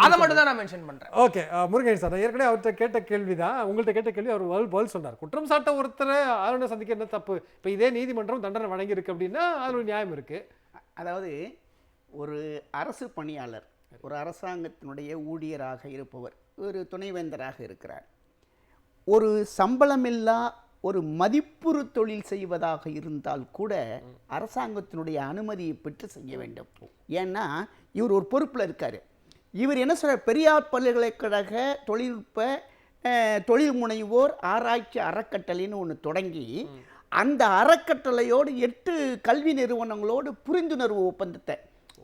அதை மட்டும் தான் நான் மென்ஷன் பண்றேன். ஓகே, முருகன் சார் ஏற்கனவே அவர்கிட்ட கேட்ட கேள்விதான் உங்கள்கிட்ட கேட்ட கேள்வி. அவர் பதில் சொன்னார், குற்றம் சாட்ட ஒருத்தரை ஆளுநர் சந்திக்க என்ன தப்பு, இப்ப இதே நீதிமன்றம் தண்டனை வழங்கி இருக்கு அப்படின்னா அது ஒரு நியாயம் இருக்கு. அதாவது ஒரு அரசு பணியாளர், ஒரு அரசாங்கத்தினுடைய ஊழியராக இருப்பவர், ஒரு துணைவேந்தராக இருக்கிறார். ஒரு சம்பளமில்லா ஒரு மதிப்புறு தொழில் செய்வதாக இருந்தால் கூட அரசாங்கத்தினுடைய அனுமதியை பெற்று செய்ய வேண்டும். ஏன்னா இவர் ஒரு பொறுப்பில் இருக்கார். இவர் என்ன சொல்ற, பெரியார் பல்கலைக்கழக தொழில்நுட்ப தொழில் முனைவோர் ஆராய்ச்சி அறக்கட்டளைன்னு ஒன்று தொடங்கி அந்த அறக்கட்டளையோடு 8 கல்வி நிறுவனங்களோடு புரிந்துணர்வு ஒப்பந்தத்தை,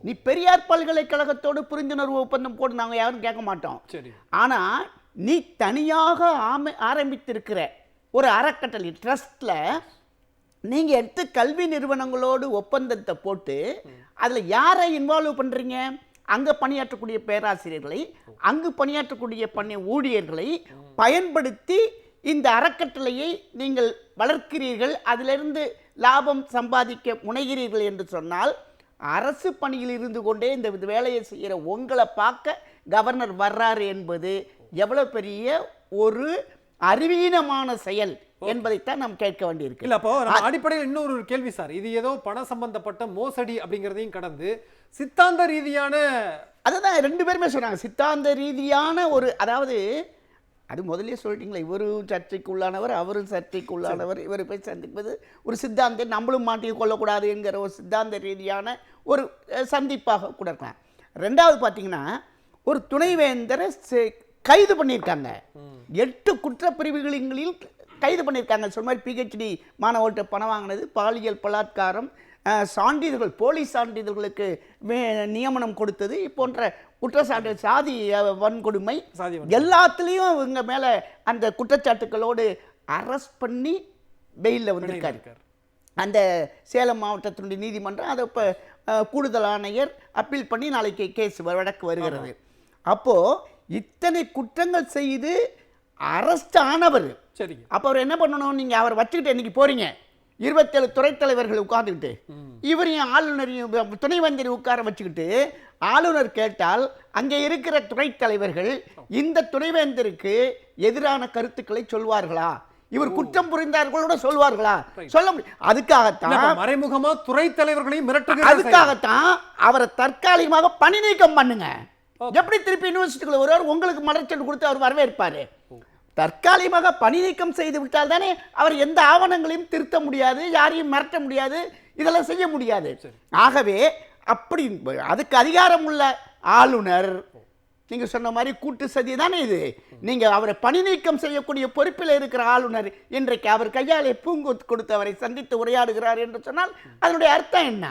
நீ பெரியார் பல்கலைக்கழகத்தோடு புரிந்துணர்வு ஒப்பந்தம் போட்டு நாங்கள் யாரும் கேட்க மாட்டோம். ஆனால் நீ தனியாக ஆரம்பித்திருக்கிற ஒரு அறக்கட்டளை ட்ரஸ்டில் நீங்கள் எடுத்து கல்வி நிறுவனங்களோடு ஒப்பந்தத்தை போட்டு அதில் யாரை இன்வால்வ் பண்ணுறீங்க? அங்கே பணியாற்றக்கூடிய பேராசிரியர்களை, அங்கு பணியாற்றக்கூடிய ஊழியர்களை பயன்படுத்தி இந்த அறக்கட்டளையை நீங்கள் வளர்க்கிறீர்கள், அதிலிருந்து லாபம் சம்பாதிக்க முனைகிறீர்கள் என்று சொன்னால் அரசு பணியில் இருந்து கொண்டே இந்த வேலையை செய்கிற உங்களை பார்க்க கவர்னர் வர்றாரு என்பது எவ்வளவு பெரிய ஒரு அறிவீனமான செயல் என்பதைத்தான் நாம் கேட்க வேண்டியிருக்கு. இல்ல, அப்போ அடிப்படையில் இன்னொரு கேள்வி சார், இது ஏதோ பண சம்பந்தப்பட்ட மோசடி அப்படிங்கிறதையும் கடந்து சித்தாந்த ரீதியான, அதுதான் 2 பேருமே சொன்னாங்க, சித்தாந்த ரீதியான ஒரு, அதாவது அது முதலே சொல்லிட்டீங்களா, இவரும் சர்ச்சைக்கு உள்ளானவர், அவரும் சர்ச்சைக்கு உள்ளானவர், இவரை போய் சந்திப்பது ஒரு சித்தாந்தம், நம்மளும் மாட்டிக் கொள்ளக்கூடாது என்கிற ஒரு சித்தாந்த ரீதியான ஒரு சந்திப்பாக கூட இருக்கலாம். 2வது பார்த்தீங்கன்னா ஒரு துணைவேந்தரை கைது பண்ணியிருக்காங்க, 8 குற்றப்பிரிவுகளில் கைது பண்ணியிருக்காங்க. சொன்ன மாதிரி PhD மாணவர்கிட்ட பணம் வாங்கினது, பாலியல் பலாத்காரம், சான்றிதழ்கள், போலீஸ் சான்றிதழ்களுக்கு நியமனம் கொடுத்தது போன்ற குற்றச்சாட்டு, சாதி வன்கொடுமை, எல்லாத்துலேயும் இவங்க மேலே அந்த குற்றச்சாட்டுகளோடு அரெஸ்ட் பண்ணி பெயிலில் வந்திருக்காரு. அந்த சேலம் மாவட்டத்தினுடைய நீதிமன்றம் அதை இப்போ கூடுதல் ஆணையர் அப்பீல் பண்ணி நாளைக்கு கேஸ் வழக்கு வருகிறது. அப்போது இத்தனை குற்றங்கள் செய்து அரெஸ்ட் ஆனவர், அப்போ அவர் என்ன பண்ணணும்? நீங்கள் அவர் வச்சுக்கிட்டு இன்னைக்கு போறீங்க, 27 துறை தலைவர்கள் உட்கார்ந்துக்கிட்டு, இவரையும் ஆளுநரையும் துணைவேந்தரை உட்கார வச்சுக்கிட்டு ஆளுநர் கேட்டால் அங்கே இருக்கிற துறை தலைவர்கள் இந்த துணைவேந்தருக்கு எதிரான கருத்துக்களை சொல்வார்களா? இவர் குற்றம் புரிந்தார்களோட சொல்வார்களா? சொல்ல முடியும். அதுக்காகத்தான் மறைமுகமா துறை தலைவர்களையும் மிரட்டுகிறார். அதுக்காகத்தான் அவரை தற்காலிகமாக பணி நீக்கம் பண்ணுங்க. எப்படி திருப்பி யூனிவர்சிட்டிக்குள்ள ஒருவர் உங்களுக்கு மலர்ச்சல் கொடுத்து அவர் வரவேற்பாரு? தற்காலிகமாக பணி நீக்கம் செய்து விட்டால் தானே அவர் எந்த ஆவணங்களையும் திருத்த முடியாது, யாரையும் மிரட்ட முடியாது, இதெல்லாம் செய்ய முடியாது. ஆகவே அப்படி அதுக்கு அதிகாரம் உள்ள ஆளுநர், நீங்க சொன்ன மாதிரி கூட்டு சதி தானே இது. நீங்க அவரை பணி நீக்கம் செய்யக்கூடிய பொறுப்பில் இருக்கிற ஆளுநர் இன்றைக்கு அவர் கையாலே பூங்கொத்து கொடுத்து அவரை சந்தித்து உரையாடுகிறார் என்று சொன்னால் அதனுடைய அர்த்தம் என்ன?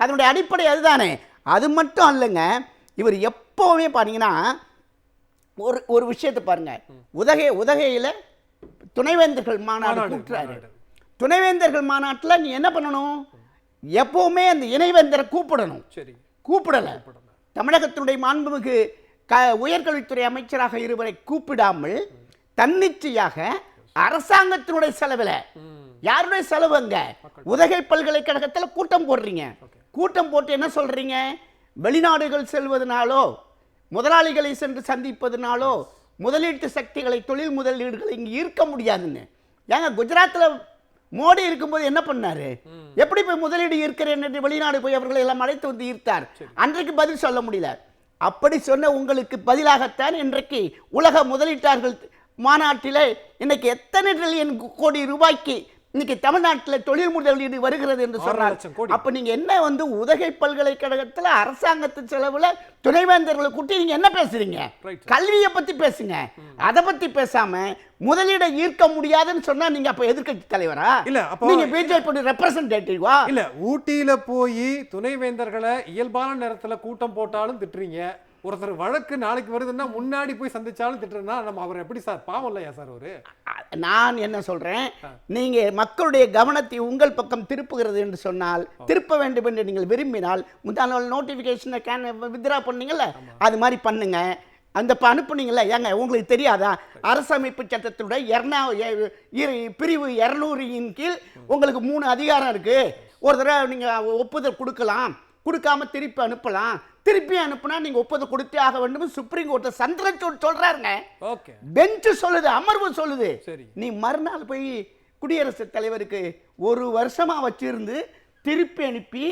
அதனுடைய அடிப்படை அதுதானே. அது மட்டும் அல்லங்க, இவர் எப்பவுமே பாத்தீங்கன்னா ஒரு விஷயத்தை பாருங்க, உதகையில துணைவேந்தர்கள் மாநாடு கூட்டுறாரு. துணைவேந்தர்கள் மாநாட்டில் நீ என்ன பண்ணணும்? எப்பவுமே அந்த இணைவேந்தரை கூப்பிடணும். கூப்பிடல. தமிழகத்தினுடைய மாண்புமிகு உயர்கல்வித்துறை அமைச்சராக இருவரை கூப்பிடாமல் தன்னிச்சையாக அரசாங்கத்தினுடைய செலவில், யாருடைய செலவுங்க? உதகை பல்கலைக்கழகத்தில் கூட்டம் போடுறீங்க. கூட்டம் போட்டு என்ன சொல்றீங்க? வெளிநாடுகள் செல்வதனாலோ, முதலாளிகளை சென்று சந்திப்பதனாலோ முதலீட்டு சக்திகளை, தொழில் முதலீடுகளை இங்கே ஈர்க்க முடியாதுன்னு. ஏங்க குஜராத்தில் மோடி இருக்கும்போது என்ன பண்ணாரு? எப்படி போய் முதலீடு ஈர்க்கிறேன் என்று வெளிநாடு போய் அவர்களை எல்லாம் அழைத்து வந்து ஈர்த்தார். அன்றைக்கு பதில் சொல்ல முடியல. அப்படி சொன்ன உங்களுக்கு பதிலாகத்தான் இன்றைக்கு உலக முதலீட்டாளர்கள் மாநாட்டிலே இன்னைக்கு எத்தனை ட்ரில்லியன் கோடி ரூபாய்க்கு இன்னைக்கு தமிழ்நாட்டில் தொழில் முதலீடு வருகிறது என்று சொன்னார். அப்ப நீங்க என்ன வந்து உதகை பல்கலைக்கழகத்தில் அரசாங்கத்தின் செலவுல துணைவேந்தர்களை கூட்டி நீங்க என்ன பேசுறீங்க? கல்வியை பத்தி பேசுங்க. அதை பத்தி பேசாம முதலீடை ஈர்க்க முடியாதுன்னு சொன்னா நீங்க அப்ப எதிர்க்கட்சி தலைவரா? இல்ல நீங்க பிஜேபி ரெப்ரசன்டேட்டிவா? இல்ல ஊட்டியில போய் துணைவேந்தர்களை இயல்பான நேரத்துல கூட்டம் போட்டாலும் திட்டுறீங்க. ஒருத்தர் வழக்கு நாளைக்கு வருதுன்னா முன்னாடி போய் சந்திச்சாலும் திட்டுறா, நம்ம அவர் எப்படி சார்? பாவம் இல்லையா சார் அவரு? நான் என்ன சொல்றேன், நீங்க மக்களுடைய கவனத்தை உங்கள் பக்கம் திருப்புகிறது என்று சொன்னால், திருப்ப வேண்டும் என்று நீங்கள் விரும்பினால், முந்தா நாள் நோட்டிபிகேஷனை வித்ரா பண்ணீங்கல்ல, அது மாதிரி பண்ணுங்க. அந்த அனுப்புனீங்கல்ல, ஏங்க உங்களுக்கு தெரியாதா? அரசமைப்பு சட்டத்தினுடைய பிரிவு 200 கீழ் உங்களுக்கு 3 அதிகாரம் இருக்கு. ஒரு தடவை நீங்க ஒப்புதல் கொடுக்கலாம், கொடுக்காம திருப்பி அனுப்பலாம். திருப்பி அனுப்புனா நீங்க ஒப்புதல் கொடுத்தே ஆக வேண்டும். சுப்ரீம் கோர்ட் சந்திரசூட் சொல்றாருங்க. பெஞ்ச் சொல்லுது, அமர்வு சொல்லுது. நீ மறுநாள் போய் குடியரசுத் தலைவருக்கு 1 வருஷமா வச்சிருந்து திருப்பி அனுப்பி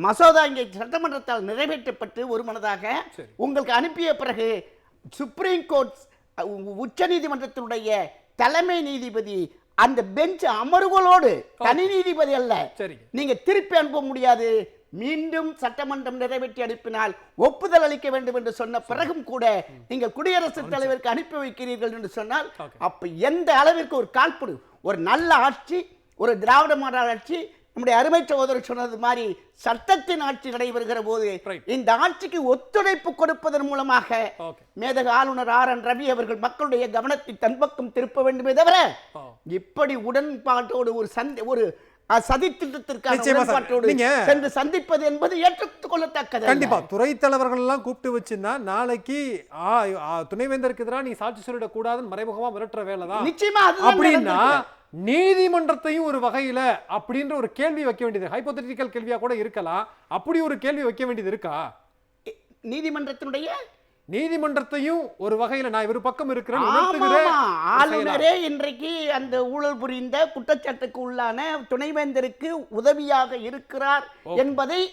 மசோதா இங்கே சட்டமன்றத்தால் நிறைவேற்றப்பட்டு ஒரு மனதாக உங்களுக்கு அனுப்பிய பிறகு சுப்ரீம் கோர்ட் உச்ச நீதிமன்றத்தினுடைய தலைமை நீதிபதி அந்த பெஞ்ச் அமர்வுகளோடு, தனி நீதிபதி அல்ல, நீங்க திருப்பி அனுப்ப முடியாது. மீண்டும் சட்டமன்றம் நிறைவேற்றி அனுப்பினால் ஒப்புதல் அளிக்க வேண்டும் என்று சொன்ன பிறகும் கூட நீங்கள் குடியரசுத் தலைவருக்கு அனுப்பி வைக்கிறீர்கள் என்று சொன்னால் அப்ப எந்த அளவிற்கு ஒரு காழ்ப்புணர்வு, ஒரு நல்ல ஆட்சி, ஒரு திராவிட மாடல் ஆட்சி, நம்முடைய அருமை சகோதரர் சொன்னது மாதிரி சட்டத்தின் ஆட்சி நடைபெறுகிற போது இந்த ஆட்சிக்கு ஒத்துழைப்பு கொடுப்பதன் மூலமாக மேதக ஆளுநர் RN ரவி அவர்கள் மக்களுடைய கவனத்தை தன் பக்கம் திருப்ப வேண்டுமே தவிர இப்படி உடன்பாட்டோடு ஒரு சதித்திட்டத்திற்கான உடன்பாட்டோடு சென்று சந்திப்பது என்பது ஏற்றுக்கொள்ளத்தக்கது. கண்டிப்பா துறை தலைவர்கள் எல்லாம் கூப்பிட்டு வச்சுன்னா நாளைக்கு துணைவேந்தருக்கு எதிராக நீ சாட்சி சொல்லிடக் கூடாதுன்னு மறைமுகமா மிரட்டுற வேலைதான் நிச்சயமா. அப்படின்னா நீதிமன்றத்தையும் ஒரு வகையில அப்படின்ற ஒரு கேள்வி வைக்க வேண்டியது ஹைபோதெட்டிக்கல் கேள்வியா கூட இருக்கலாம். அப்படி ஒரு கேள்வி வைக்க வேண்டியது இருக்கா? நீதிமன்றத்தையும் ஒரு வகையில நான் இவர் பக்கம் இருக்கிறேன். ஆளுநரே இன்றைக்கு அந்த ஊழல் புரிந்த குற்றச்சாட்டுக்கு உள்ளான துணைவேந்தருக்கு உதவியாக இருக்கிறார் என்பதை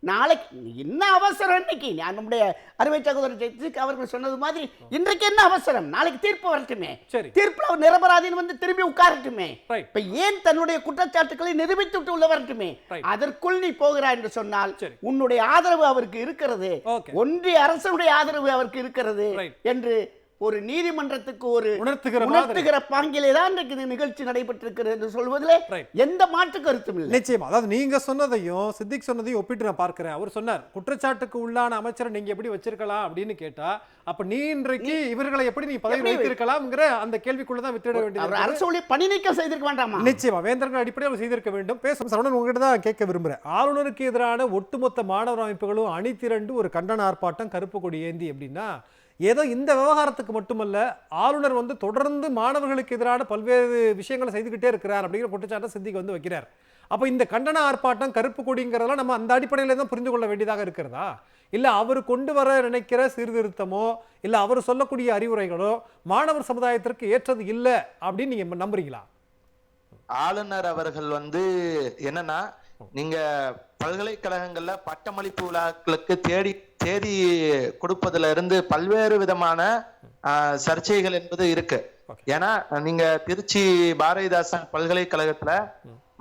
நாளைக்கு என்ன அவசரம், இன்னைக்கு நம்முடைய அருமை சகோதரர் அவர்கள் சொன்னது மாதிரி இன்றைக்கு என்ன அவசரம், நாளைக்கு தீர்ப்பு வரட்டுமே, தீர்ப்புல அவர் நிரபராதின்னு வந்து திரும்பி உட்காரட்டுமே, இப்ப ஏன் தன்னுடைய குற்றச்சாட்டுக்களை நிரூபித்து உள்ள வரட்டுமே, அதற்குள் நீ போகிறாய் என்று சொன்னால் உன்னுடைய ஆதரவு அவருக்கு இருக்கிறது, ஒன்றிய அரசுடைய ஆதரவு அவருக்கு இருக்கிறது என்று ஒரு நீதிமன்றத்துக்கு ஒரு உணர்த்துகிற பாங்கிலே தான் இந்த நிகழ்ச்சி நடைபெற்றிருக்கிறது என்று சொல்வதிலே எந்த மாற்று கருத்தும் இல்லை. நிச்சயமா. அதாவது நீங்க சொன்னதையும் சித்திக் சொன்னதையும் ஒப்பிட்டு நான் பார்க்கிறேன். அவர் சொன்னார் குற்றச்சாட்டுக்கு உள்ளான அமைச்சரை நீங்க எப்படி வச்சிருக்கலாம் அப்படின்னு கேட்டா, அப்ப நீ இன்றைக்கு இவர்களை எப்படி நீ பதவி வைத்திருக்கலாம்ங்கிற அந்த கேள்விக்குள்ளதான் வித்திட வேண்டியது. அரசு பணி நீக்கம் செய்திருக்க வேண்டாமா? நிச்சயமா வேந்தர்கள் அடிப்படையில் செய்திருக்க வேண்டும். பேசும் சரவணன் உங்ககிட்ட தான் கேட்க விரும்புறேன். ஆளுநருக்கு எதிரான ஒட்டுமொத்த மாணவர் அமைப்புகளும் அணிதிரண்டு ஒரு கண்டன ஆர்ப்பாட்டம் கருப்பு கொடி ஏந்தி அப்படின்னா ஏதோ இந்த விவகாரத்துக்கு மட்டுமல்ல, ஆளுநர் வந்து தொடர்ந்து மாணவர்களுக்கு எதிரான பல்வேறு விஷயங்களை செய்துக்கிட்டே இருக்கிறார் அப்படிங்கிற குற்றச்சாட்டை சித்திக்கு வந்து வைக்கிறார். அப்போ இந்த கண்டன ஆர்ப்பாட்டம் கருப்பு கொடிங்கிறதெல்லாம் நம்ம அந்த அடிப்படையில தான் புரிந்து கொள்ள வேண்டியதாக இருக்கிறதா? இல்லை அவர் கொண்டு வர நினைக்கிற சீர்திருத்தமோ இல்லை அவர் சொல்லக்கூடிய அறிவுரைகளோ மாணவர் சமுதாயத்திற்கு ஏற்றது இல்லை அப்படின்னு நீங்க நம்புறீங்களா? ஆளுநர் அவர்கள் வந்து என்னன்னா, நீங்க பல்கலைக்கழகங்கள்ல பட்டமளிப்பு விழாக்களுக்கு தேதி கொடுப்பதுல இருந்து பல்வேறு விதமான சர்ச்சைகள் என்பது இருக்கு. ஏன்னா நீங்க திருச்சி பாரதிதாசன் பல்கலைக்கழகத்துல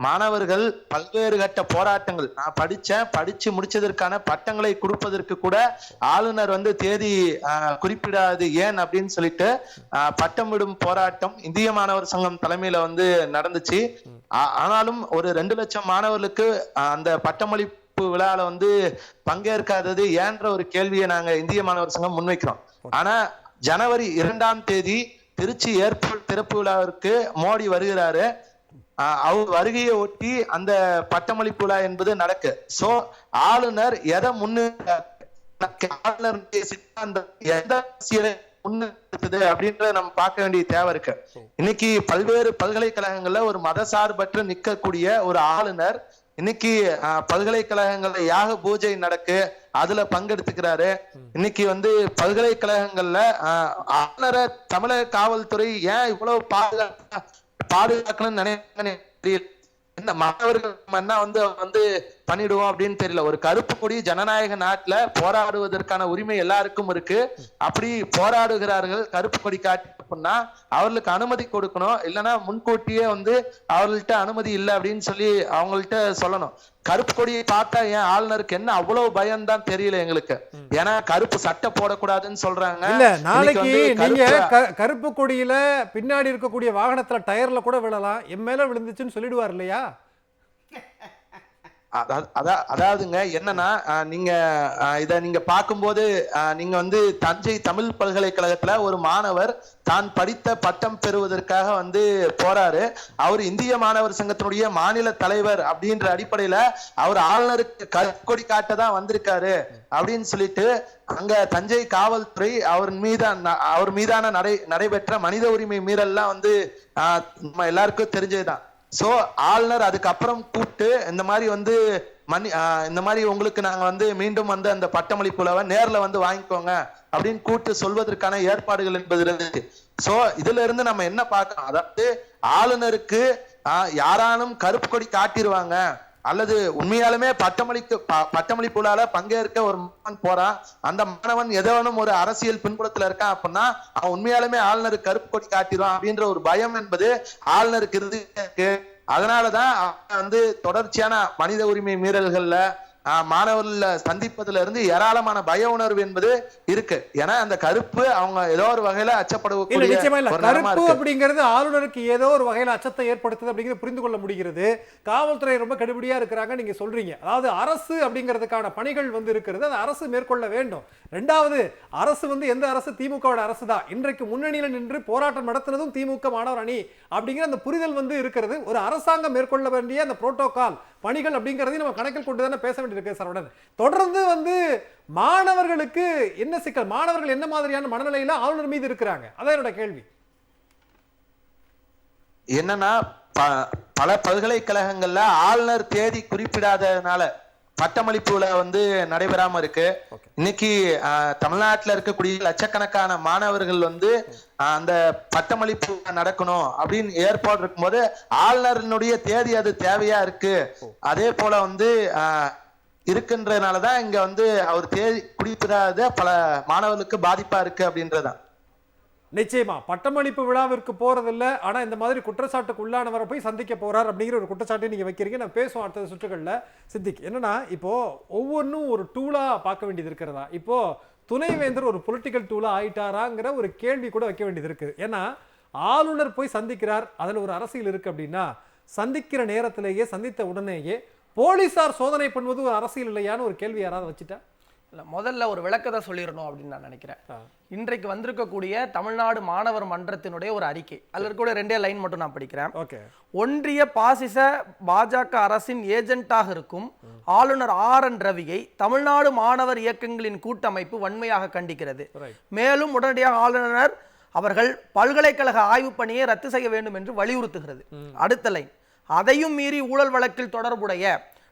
மாணவர்கள் பல்வேறு கட்ட போராட்டங்கள், நான் படிச்சு முடிச்சதற்கான பட்டங்களை கொடுப்பதற்கு கூட ஆளுநர் வந்து தேதி குறிப்பிடாது ஏன் அப்படின்னு சொல்லிட்டு பட்டம் விடும் போராட்டம் இந்திய மாணவர் சங்கம் தலைமையில வந்து நடந்துச்சு. ஆனாலும் ஒரு 2 லட்சம் மாணவர்களுக்கு அந்த பட்டமளிப்பு விழால வந்து பங்கேற்காதது ஏன்ற ஒரு கேள்வியை நாங்க இந்திய மாணவர் சங்கம் முன்வைக்கிறோம். ஆனா ஜனவரி 2ஆம் தேதி திருச்சி ஏர்போர்ட் திறப்பு விழாவிற்கு மோடி வருகிறாரு. அவர் வருகையை ஒட்டி அந்த பட்டமளிப்பு விழா என்பது நடக்கு. சோ ஆளுநர் எதை ஆளுநருடைய சித்தாந்தம் எந்த அரசியலை முன்னெடுத்தது அப்படின்றத நம்ம பார்க்க வேண்டிய தேவை இருக்கு. இன்னைக்கு பல்வேறு பல்கலைக்கழகங்கள்ல ஒரு மதசார்பற்று நிற்கக்கூடிய ஒரு ஆளுநர் இன்னைக்கு பல்கலைக்கழகங்கள்ல யாக பூஜை நடக்கு, அதுல பங்கெடுத்துக்கிறாரு. இன்னைக்கு வந்து பல்கலைக்கழகங்கள்ல ஆளுநரை தமிழக காவல்துறை ஏன் இவ்வளவு பாதுகாக்கணும்னு நினைக்கிறேன். என்ன மாணவர்கள் என்ன வந்து பண்ணிடுவோம் அப்படின்னு தெரியல. ஒரு கருப்பு கொடி ஜனநாயக நாட்டுல போராடுவதற்கான உரிமை எல்லாருக்கும் இருக்கு. அப்படி போராடுகிறார்கள் கருப்பு கொடி காட்டி அப்படின்னா அவர்களுக்கு அனுமதி கொடுக்கணும். இல்லைன்னா முன்கூட்டியே வந்து அவர்கள்ட்ட அனுமதி இல்லை அப்படின்னு சொல்லி அவங்கள்ட்ட சொல்லணும். கருப்பு கொடியை பார்த்தா ஏன் ஆளுநருக்கு என்ன அவ்வளவு பயம் தான் தெரியல எங்களுக்கு. ஏன்னா கருப்பு சட்டை போடக்கூடாதுன்னு சொல்றாங்க. இல்ல நாளைக்கு நீங்க கருப்பு கொடியில பின்னாடி இருக்கக்கூடிய வாகனத்துல டயர்ல கூட விழலாம், என் மேல விழுந்துச்சுன்னு சொல்லிடுவார் இல்லையா? அதாவதுங்க என்னன்னா, நீங்க இத நீங்க பார்க்கும்போது நீங்க வந்து தஞ்சை தமிழ் பல்கலைக்கழகத்துல ஒரு மாணவர் தான் படித்த பட்டம் பெறுவதற்காக வந்து போறாரு. அவர் இந்திய மாணவர் சங்கத்தினுடைய மாநில தலைவர் அப்படின்ற அடிப்படையில அவர் ஆளுநருக்கு கருக்கொடி காட்ட தான் வந்திருக்காரு அப்படின்னு சொல்லிட்டு அங்க தஞ்சை காவல்துறை அவர் மீதான நடைபெற்ற மனித உரிமை மீறல்லாம் வந்து நம்ம எல்லாருக்கும் தெரிஞ்சதுதான். சோ ஆளுநர் அதுக்கப்புறம் கூப்பிட்டு இந்த மாதிரி வந்து இந்த மாதிரி உங்களுக்கு நாங்க வந்து மீண்டும் வந்து அந்த பட்டமளிப்பு விழாவை நேர்ல வந்து வாங்கிக்கோங்க அப்படின்னு கூப்பிட்டு சொல்வதற்கான ஏற்பாடுகள் என்பது இருந்துச்சு. சோ இதுல இருந்து நம்ம என்ன பார்க்கணும், அதாவது ஆளுநருக்கு யாராலும் கருப்பு கொடி காட்டிடுவாங்க அல்லது உண்மையாலுமே பட்டமளிப்பு விழால பங்கேற்க ஒரு மாணவன் போறான், அந்த மாணவன் ஏதோனும் ஒரு அரசியல் பின்புலத்துல இருக்கான் அப்படின்னா அவன் உண்மையாலுமே ஆளுநருக்கு கருப்பு கொடி காட்டிடுவான் அப்படின்ற ஒரு பயம் என்பது ஆளுநருக்கு இருக்கு. அதனாலதான் வந்து தொடர்ச்சியான மனித உரிமை மீறல்கள்ல மாணவர்கள் சந்திப்பதுல இருந்து ஏராளமான பய உணர்வு என்பது இருக்கு. ஏன்னா அந்த கருப்பு அவங்க ஏதோ ஒரு வகையில அச்சப்படக்கூடிய நிச்சயமா இல்ல. கருப்பு அப்படிங்கிறது ஆளுநருக்கு ஏதோ ஒரு வகையில அச்சத்தை ஏற்படுத்துது அப்படிங்கிறது புரிந்து கொள்ள முடிகிறது. காவல்துறை ரொம்ப கடுபடியா இருக்கிறாங்க நீங்க சொல்றீங்க. அதாவது அரசு அப்படிங்கிறதுக்கான பணிகள் இருக்கிறது, அது அரசு மேற்கொள்ள வேண்டும். இரண்டாவது, அரசு எந்த அரசு? திமுகவோட அரசு தான். இன்றைக்கு முன்னணியில் நின்று போராட்டம் நடத்துனதும் திமுக மாணவர் அணி அப்படிங்கிற அந்த புரிதல் இருக்கிறது. ஒரு அரசாங்கம் மேற்கொள்ள வேண்டிய அந்த புரோட்டோகால் பணிகள் அப்படிங்கறதையும் நம்ம கணக்கில் கொண்டு தானே பேச வேண்டியிருக்கு சரவணன். தொடர்ந்து மாணவர்களுக்கு என்ன சிக்கல்? மாணவர்கள் என்ன மாதிரியான மனநிலையில ஆளுநர் மீது இருக்கிறாங்க? அதான் என்னோட கேள்வி. என்னன்னா பல பல்கலைக்கழகங்கள்ல ஆளுநர் தேதி குறிப்பிடாததுனால பட்டமளிப்பு விழா நடைபெறாம இருக்கு. இன்னைக்கு தமிழ்நாட்டில் இருக்கக்கூடிய லட்சக்கணக்கான மாணவர்கள் அந்த பட்டமளிப்பு நடக்கணும் அப்படின்னு ஏற்பாடு இருக்கும்போது ஆளுநரினுடைய தேதி அது தேவையா இருக்கு. அதே போல இருக்குன்றதுனாலதான் இங்க அவர் தேதி குறிப்பிடாத பல மாணவர்களுக்கு பாதிப்பா இருக்கு அப்படின்றதான். நிச்சயமா பட்டமளிப்பு விழாவிற்கு போறதில்ல, ஆனா இந்த மாதிரி குற்றச்சாட்டுக்கு உள்ளானவரை போய் சந்திக்க போறார் அப்படிங்கிற ஒரு குற்றச்சாட்டை நீங்க வைக்கிறீங்க. நான் பேசுவோம் அடுத்த சுற்றுகள்ல. சித்திக், என்னன்னா இப்போ ஒவ்வொன்றும் ஒரு டூலா பார்க்க வேண்டியது இருக்கிறதா? இப்போ துணைவேந்தர் ஒரு பொலிட்டிக்கல் டூலா ஆயிட்டாராங்கிற ஒரு கேள்வி கூட வைக்க வேண்டியது இருக்கு. ஏன்னா ஆளுநர் போய் சந்திக்கிறார், அதுல ஒரு அரசியல் இருக்கு அப்படின்னா சந்திக்கிற நேரத்திலேயே சந்தித்த உடனேயே போலீசார் சோதனை பண்ணுவது ஒரு அரசியல் இல்லையான்னு ஒரு கேள்வி யாராவது வச்சுட்டா? இல்லை, முதல்ல ஒரு விளக்கத்தை சொல்லிடணும் அப்படின்னு நான் நினைக்கிறேன். இன்றைக்கு வந்திருக்கக்கூடிய தமிழ்நாடு மாணவர் மன்றத்தினுடைய ஒரு அறிக்கை, அதில் இருக்கக்கூடிய 2 லைன் மட்டும் நான் படிக்கிறேன். ஒன்றிய பாசிச பாஜக அரசின் ஏஜென்ட்டாக இருக்கும் ஆளுநர் ஆர்.என். ரவியை தமிழ்நாடு மாணவர் இயக்கங்களின் கூட்டமைப்பு வன்மையாக கண்டிக்கிறது. மேலும் உடனடியாக ஆளுநர் அவர்கள் பல்கலைக்கழக ஆய்வு பணியை ரத்து செய்ய வேண்டும் என்று வலியுறுத்துகிறது. அடுத்த லைன், அதையும் மீறி ஊழல் வழக்கில் தொடர்புடைய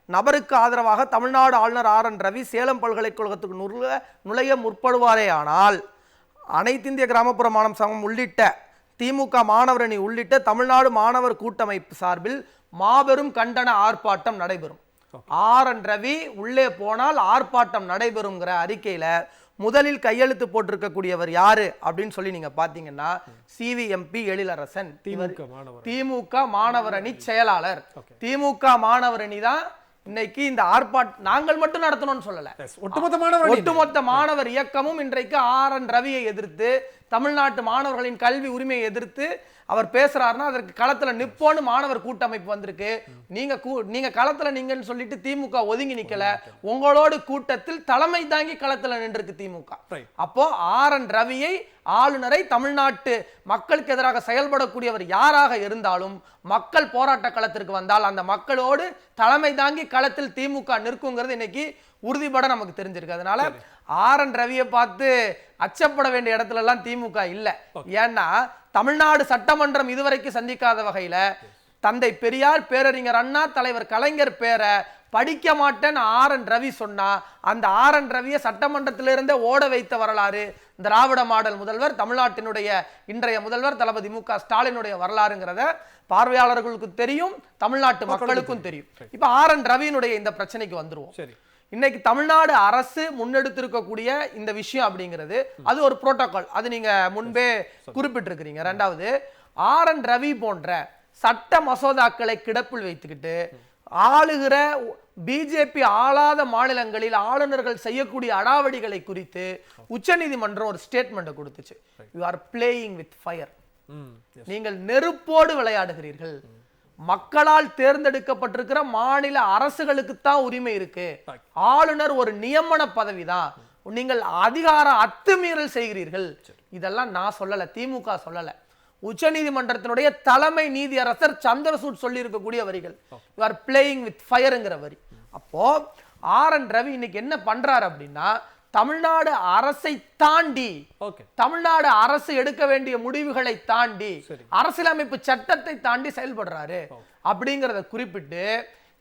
நபருக்கு ஆதரவாக தமிழ்நாடு ஆளுநர் ஆர்.என். ரவி சேலம் பல்கலைக்கழகத்துக்கு நுழைய முற்படுவாரே ஆனால் அனைத்திந்திய கிராமப்புற மாணவர் சங்கம் உள்ளிட்ட திமுக மாணவர் அணி உள்ளிட்ட தமிழ்நாடு மாணவர் கூட்டமைப்பு சார்பில் மாபெரும் கண்டன ஆர்ப்பாட்டம் நடைபெறும். ஆர்.என். ரவி உள்ளே போனால் ஆர்ப்பாட்டம் நடைபெறுங்கிற அறிக்கையில முதலில் கையெழுத்து போட்டிருக்கக்கூடியவர் யாரு அப்படின்னு சொல்லி நீங்க பாத்தீங்கன்னா சிவிஎம்பி எழிலரசன், திமுக மாணவர் அணி செயலாளர். திமுக மாணவர் அணி தான் இன்னைக்கு இந்த நாங்கள் மட்டும் நடத்தணும்னு சொல்லல, ஒட்டுமொத்த மாணவர் இயக்கமும் இன்றைக்கு ஆர்.என். ரவியை எதிர்த்து, தமிழ்நாட்டு மாணவர்களின் கல்வி உரிமையை எதிர்த்து அவர் பேசுறாருன்னா அதற்கு களத்துல நிப்போன்னு மாணவர் கூட்டமைப்பு வந்திருக்கு. நீங்க களத்துல நீங்கன்னு சொல்லிட்டு திமுக ஒதுங்கி நிக்கல, உங்களோட கூட்டத்தில் தலைமை தாங்கி களத்துல நின்றுருக்கு திமுக. அப்போ ஆர்.என். ரவியை, ஆளுநரை, தமிழ்நாட்டு மக்களுக்கு எதிராக செயல்படக்கூடியவர் யாராக இருந்தாலும் மக்கள் போராட்ட களத்திற்கு வந்தால் அந்த மக்களோடு தலைமை தாங்கி களத்தில் திமுக நிற்குங்கிறது இன்னைக்கு உறுதிபட நமக்கு தெரிஞ்சிருக்கு. அதனால ஆர்.என். ரவியை பார்த்து அச்சப்பட வேண்டிய இடத்துல எல்லாம் திமுக இல்ல. ஏன்னா தமிழ்நாடு சட்டமன்றம் இதுவரைக்கும் சந்திக்காத வகையில தந்தை பெரியார், பேரறிஞர் அண்ணா, தலைவர் கலைஞர் பேரை படிக்க மாட்டேன்னு ஆர்.என். ரவி சொன்னா அந்த ஆர்.என். ரவியை சட்டமன்றத்திலிருந்தே ஓட வைத்த வரலாறு திராவிட மாடல் முதல்வர், தமிழ்நாட்டினுடைய இன்றைய முதல்வர் தளபதி மு.க. ஸ்டாலினுடைய வரலாறுங்கிறத பார்வையாளர்களுக்கு தெரியும், தமிழ்நாட்டு மக்களுக்கும் தெரியும். இப்ப ஆர்.என். ரவியினுடைய இந்த பிரச்சனைக்கு வந்துருவோம். இன்னைக்கு தமிழ்நாடு அரசு முன்னெடுத்திருக்கக்கூடிய இந்த விஷயம் அப்படிங்கிறது அது ஒரு புரோட்டோகால், அது நீங்க முன்பே குறிப்பிட்டிருக்கிறீங்க. ரெண்டாவது, ஆர்.என். ரவி போன்ற சட்ட மசோதாக்களை கிடப்பில் வைத்துக்கிட்டு ஆளுகிற பிஜேபி ஆளாத மாநிலங்களில் ஆளுநர்கள் செய்யக்கூடிய அடாவடிகளை குறித்து உச்சநீதிமன்றம் ஒரு ஸ்டேட்மெண்ட் கொடுத்துச்சு. You are playing with fire, நீங்கள் நெருப்போடு விளையாடுகிறீர்கள். மக்களால் தேர்ந்தெடுக்கப்பட்டிருக்கிற மாநில அரசுகளுக்குத்தான் உரிமை இருக்கு, ஆளுநர் ஒரு நியமன பதவிதான், நீங்கள் அதிகார அத்துமீறல் செய்கிறீர்கள். இதெல்லாம் நான் சொல்லல, திமுக சொல்லல, உச்சநீதிமன்றத்தினுடைய தலைமை நீதியரசர் சந்திரசூட் சொல்லி இருக்கக்கூடிய வரிகள். யூ ஆர் பிளேயிங் வித் ஃபயர்ங்கிற வரி. அப்போ ஆர்.என். ரவி இன்னைக்கு என்ன பண்றாரு அப்படின்னா தமிழ்நாடு அரசை தாண்டி, தமிழ்நாடு அரசு எடுக்க வேண்டிய முடிவுகளை தாண்டி, அரசியலமைப்பு சட்டத்தை தாண்டி செயல்படுறாரு அப்படிங்கறத குறிப்பிட்டு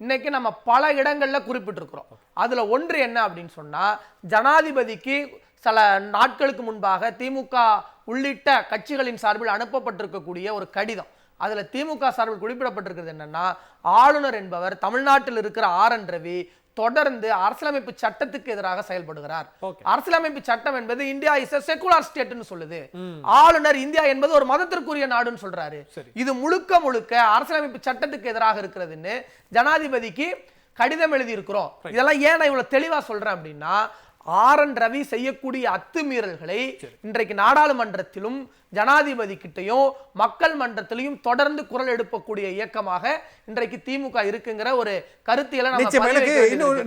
இன்னைக்கு நம்ம பல இடங்கள்ல குறிப்பிட்டிருக்கிறோம். அதுல ஒன்று என்ன அப்படின்னு சொன்னா, ஜனாதிபதிக்கு சில நாட்களுக்கு முன்பாக திமுக உள்ளிட்ட கட்சிகளின் சார்பில் அனுப்பப்பட்டிருக்கக்கூடிய ஒரு கடிதம், அதுல திமுக சார்பில் குறிப்பிடப்பட்டிருக்கிறது என்னன்னா, ஆளுநர் என்பவர் தமிழ்நாட்டில் இருக்கிற ஆர்.என். ரவி தொடர்ந்து அரசியலமைப்பு சட்டத்துக்கு எதிராக செயல்படுகிறார். அரசியலமைப்பு சட்டம் என்பது இந்தியா இஸ் a secular stateன்னு சொல்லுது. ஆளுநர் இந்தியா என்பது ஒரு மதத்திற்குரிய நாடுன்னு சொல்றாரு. இது முழுக்க முழுக்க அரசியலமைப்பு சட்டத்துக்கு எதிராக இருக்கிறதுன்னு ஜனாதிபதிக்கு கடிதம் எழுதி இருக்கிறோம். இதெல்லாம் ஏன் நான் இவ்வளவு தெளிவா சொல்றேன் அப்படின்னா, ரவி செய்யக்கூடிய அத்துமீறல்களை இன்றைக்கு நாடாளுமன்றத்திலும் ஜனாதிபதி கிட்டையும் மக்கள் மன்றத்திலையும் தொடர்ந்து குரல் எழுப்பக்கூடிய இயக்கமாக இன்றைக்கு திமுக இருக்குங்கிற ஒரு கருத்தியலை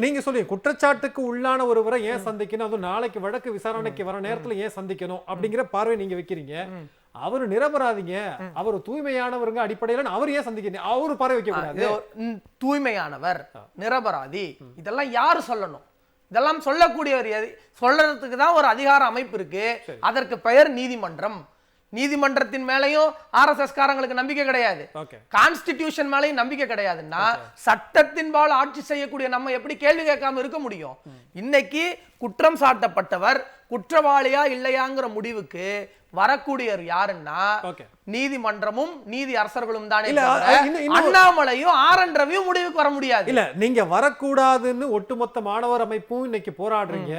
நீங்க சொல்லி குற்றச்சாட்டுக்கு உள்ளான ஒருவரை ஏன் சந்திக்கணும், அதுவும் நாளைக்கு வழக்கு விசாரணைக்கு வர நேரத்துல ஏன் சந்திக்கணும் அப்படிங்கிற பார்வை நீங்க வைக்கிறீங்க. அவரு நிரபராதிங்க, அவர் தூய்மையானவருங்க அடிப்படையில அவர் ஏன் சந்திக்கணும், அவரு பார்வை வைக்க கூடாது. தூய்மையானவர், நிரபராதி, இதெல்லாம் யாரு சொல்லணும்? இதெல்லாம் சொல்லக்கூடியவர் சொல்றதுக்கு தான் ஒரு அதிகார அமைப்பு இருக்கு. அதற்கு பெயர் நீதிமன்றம். நீதிமன்றத்தின் மேலையும் RSS காரங்களுக்கு நம்பிக்கை கிடையாது, கான்ஸ்டிடியூஷன் மேலையும் நம்பிக்கை கிடையாதுன்னா சட்டத்தின்பால் ஆட்சி செய்யக்கூடிய நம்ம எப்படி கேள்வி கேட்காம இருக்க முடியும்? இன்னைக்கு குற்றம் சாட்டப்பட்டவர் குற்றவாளியா இல்லையாங்கிற முடிவுக்கு வரக்கூடியவர் யாருன்னா நீதிமன்றமும் நீதி அரசர்களும் தானே. அண்ணாமலையும் ரவியும் முடிவுக்கு வர முடியாது. இல்ல, நீங்க வரக்கூடாதுன்னு ஒட்டுமொத்த மாணவர் அமைப்பும் இன்னைக்கு போராடுறீங்க.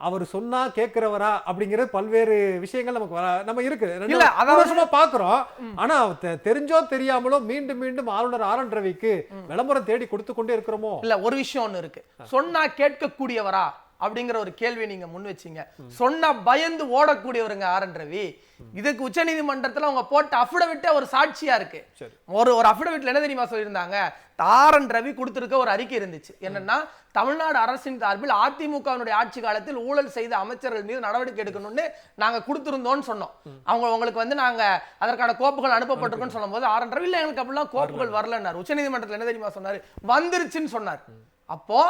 அவர் சொன்னா கேட்கிறவரா அப்படிங்கிற பல்வேறு விஷயங்கள் நமக்கு நம்ம இருக்கு, வருஷமா பாக்குறோம். ஆனா தெரிஞ்சோ தெரியாமலோ மீண்டும் மீண்டும் ஆளுநர் ரவிக்கு விளம்பரம் தேடி கொடுத்து கொண்டே இருக்கிறோமோ? இல்ல, ஒரு விஷயம் ஒண்ணு இருக்கு. சொன்னா கேட்கக்கூடியவரா அப்படிங்கிற ஒரு கேள்வி நீங்க முன் வச்சீங்க. சொன்னா பயந்து ஓடக்கூடியவருங்க ரவி. இதுக்கு உச்ச நீதிமன்றத்துல அவங்க போட்ட அஃபிடவிட்டே ஒரு சாட்சியா இருக்கு. ஒரு அஃபிடவிட்ல என்ன தெரியுமா சொல்லியிருந்தாங்க? ரவி கொடுத்திருக்க ஒரு அறிக்கை இருந்துச்சு. என்னன்னா, தமிழ்நாடு அரசின் சார்பில் அதிமுகவினுடைய ஆட்சி காலத்தில் ஊழல் செய்த அமைச்சர்கள் மீது நடவடிக்கை எடுக்கணும்னு நாங்க கொடுத்திருந்தோம்னு சொன்னோம். உங்களுக்கு நாங்க அதற்கான கோப்புகள் அனுப்பப்பட்டிருக்கோம்னு சொல்லும் போது ரவி இல்ல, எங்களுக்கு அப்படிலாம் கோப்புகள் வரலன்னாரு. உச்ச நீதிமன்றத்தில் என்ன தெரியுமா சொன்னாரு? வந்துருச்சுன்னு சொன்னார். அப்போ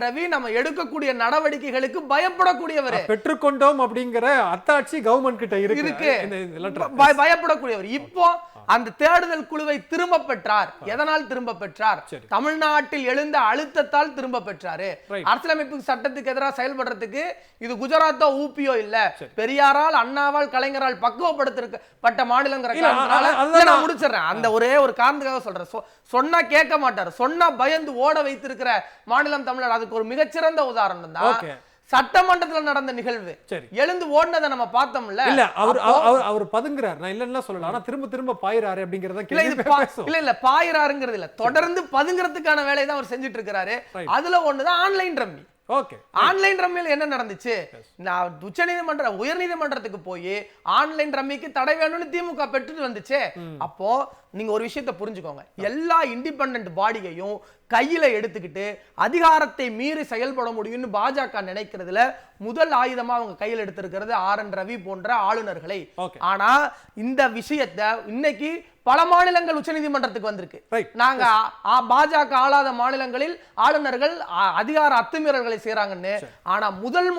ரவி நம்ம எடுக்கக்கூடிய நடவடிக்கைகளுக்கு பயப்படக்கூடியவர், பெற்றுக்கொண்டோம் அப்படிங்கிற அத்தாட்சி கவர்மெண்ட் கிட்ட இருக்கு, பயப்படக்கூடியவர். இப்போ அந்த தேடுதல் குழுவை திரும்ப பெற்றார். எதனால் திரும்ப பெற்றார்? தமிழ்நாட்டில் எழுந்த அழுத்தத்தால் திரும்ப பெற்றாரு. அரசியலமைப்பு சட்டத்துக்கு எதிராக செயல்படுறதுக்கு இது குஜராத்தோ ஊபியோ இல்ல, பெரியாரால் அண்ணாவால் கலைஞரால் பக்குவப்படுத்தப்பட்ட மாநிலங்கிற காரணத்தால நான் முடிச்சிடறேன். அந்த ஒரே ஒரு காரணத்துக்காக சொல்றேன். சொன்னா கேட்க மாட்டார், சொன்னா பயந்து ஓட வைத்திருக்கிற மாநிலம் தமிழ்நாடு. அதுக்கு ஒரு மிகச்சிறந்த உதாரணம் தான் சட்டமன்றத்தில் நடந்த நிகழ்வு. எழுந்து ஓடுனதை நம்ம பார்த்தோம்ல. இல்ல, அவர் பதுங்குறார், நான் இல்லன்னா சொல்லல, ஆனா திரும்ப திரும்ப பாயிறாரு அப்படிங்கறத இல்ல பாயிறாருங்கிறது இல்ல, தொடர்ந்து பதுங்குறதுக்கான வேலையை தான் அவர் செஞ்சுட்டு இருக்காரு. அதுல ஒண்ணுதான் ஆன்லைன் ரம்மி. ஆன்லைன் ரம்மியில் என்ன நடந்துச்சு? நான் உயர் நீதிமன்றத்துக்கு போய் ஆன்லைன் ரம்மிக்கு தடை வேணும்னு திமுக பெற்றுட்டு வந்துச்சு. அப்போ நீங்க ஒரு விஷயத்தை புரிஞ்சுக்கோங்க, எல்லா இண்டிபெண்டன்ட் பாடியையும் கையில எடுத்துக்கிட்டு அதிகாரத்தை மீறி செயல்பட முடியும்னு பாஜக நினைக்கிறதுல முதல் ஆயுதமா அவங்க கையில் எடுத்திருக்கிறது ரவி போன்ற ஆளுநர்களை. ஆனா இந்த விஷயத்தை இன்னைக்கு பல மாநிலங்கள் உச்ச நீதிமன்றத்துக்கு வந்திருக்கு. நாங்க பாஜக ஆளாத மாநிலங்களில் ஆளுநர்கள் அதிகார அத்துமீறல்களை செய்யறாங்கன்னு. ஆனா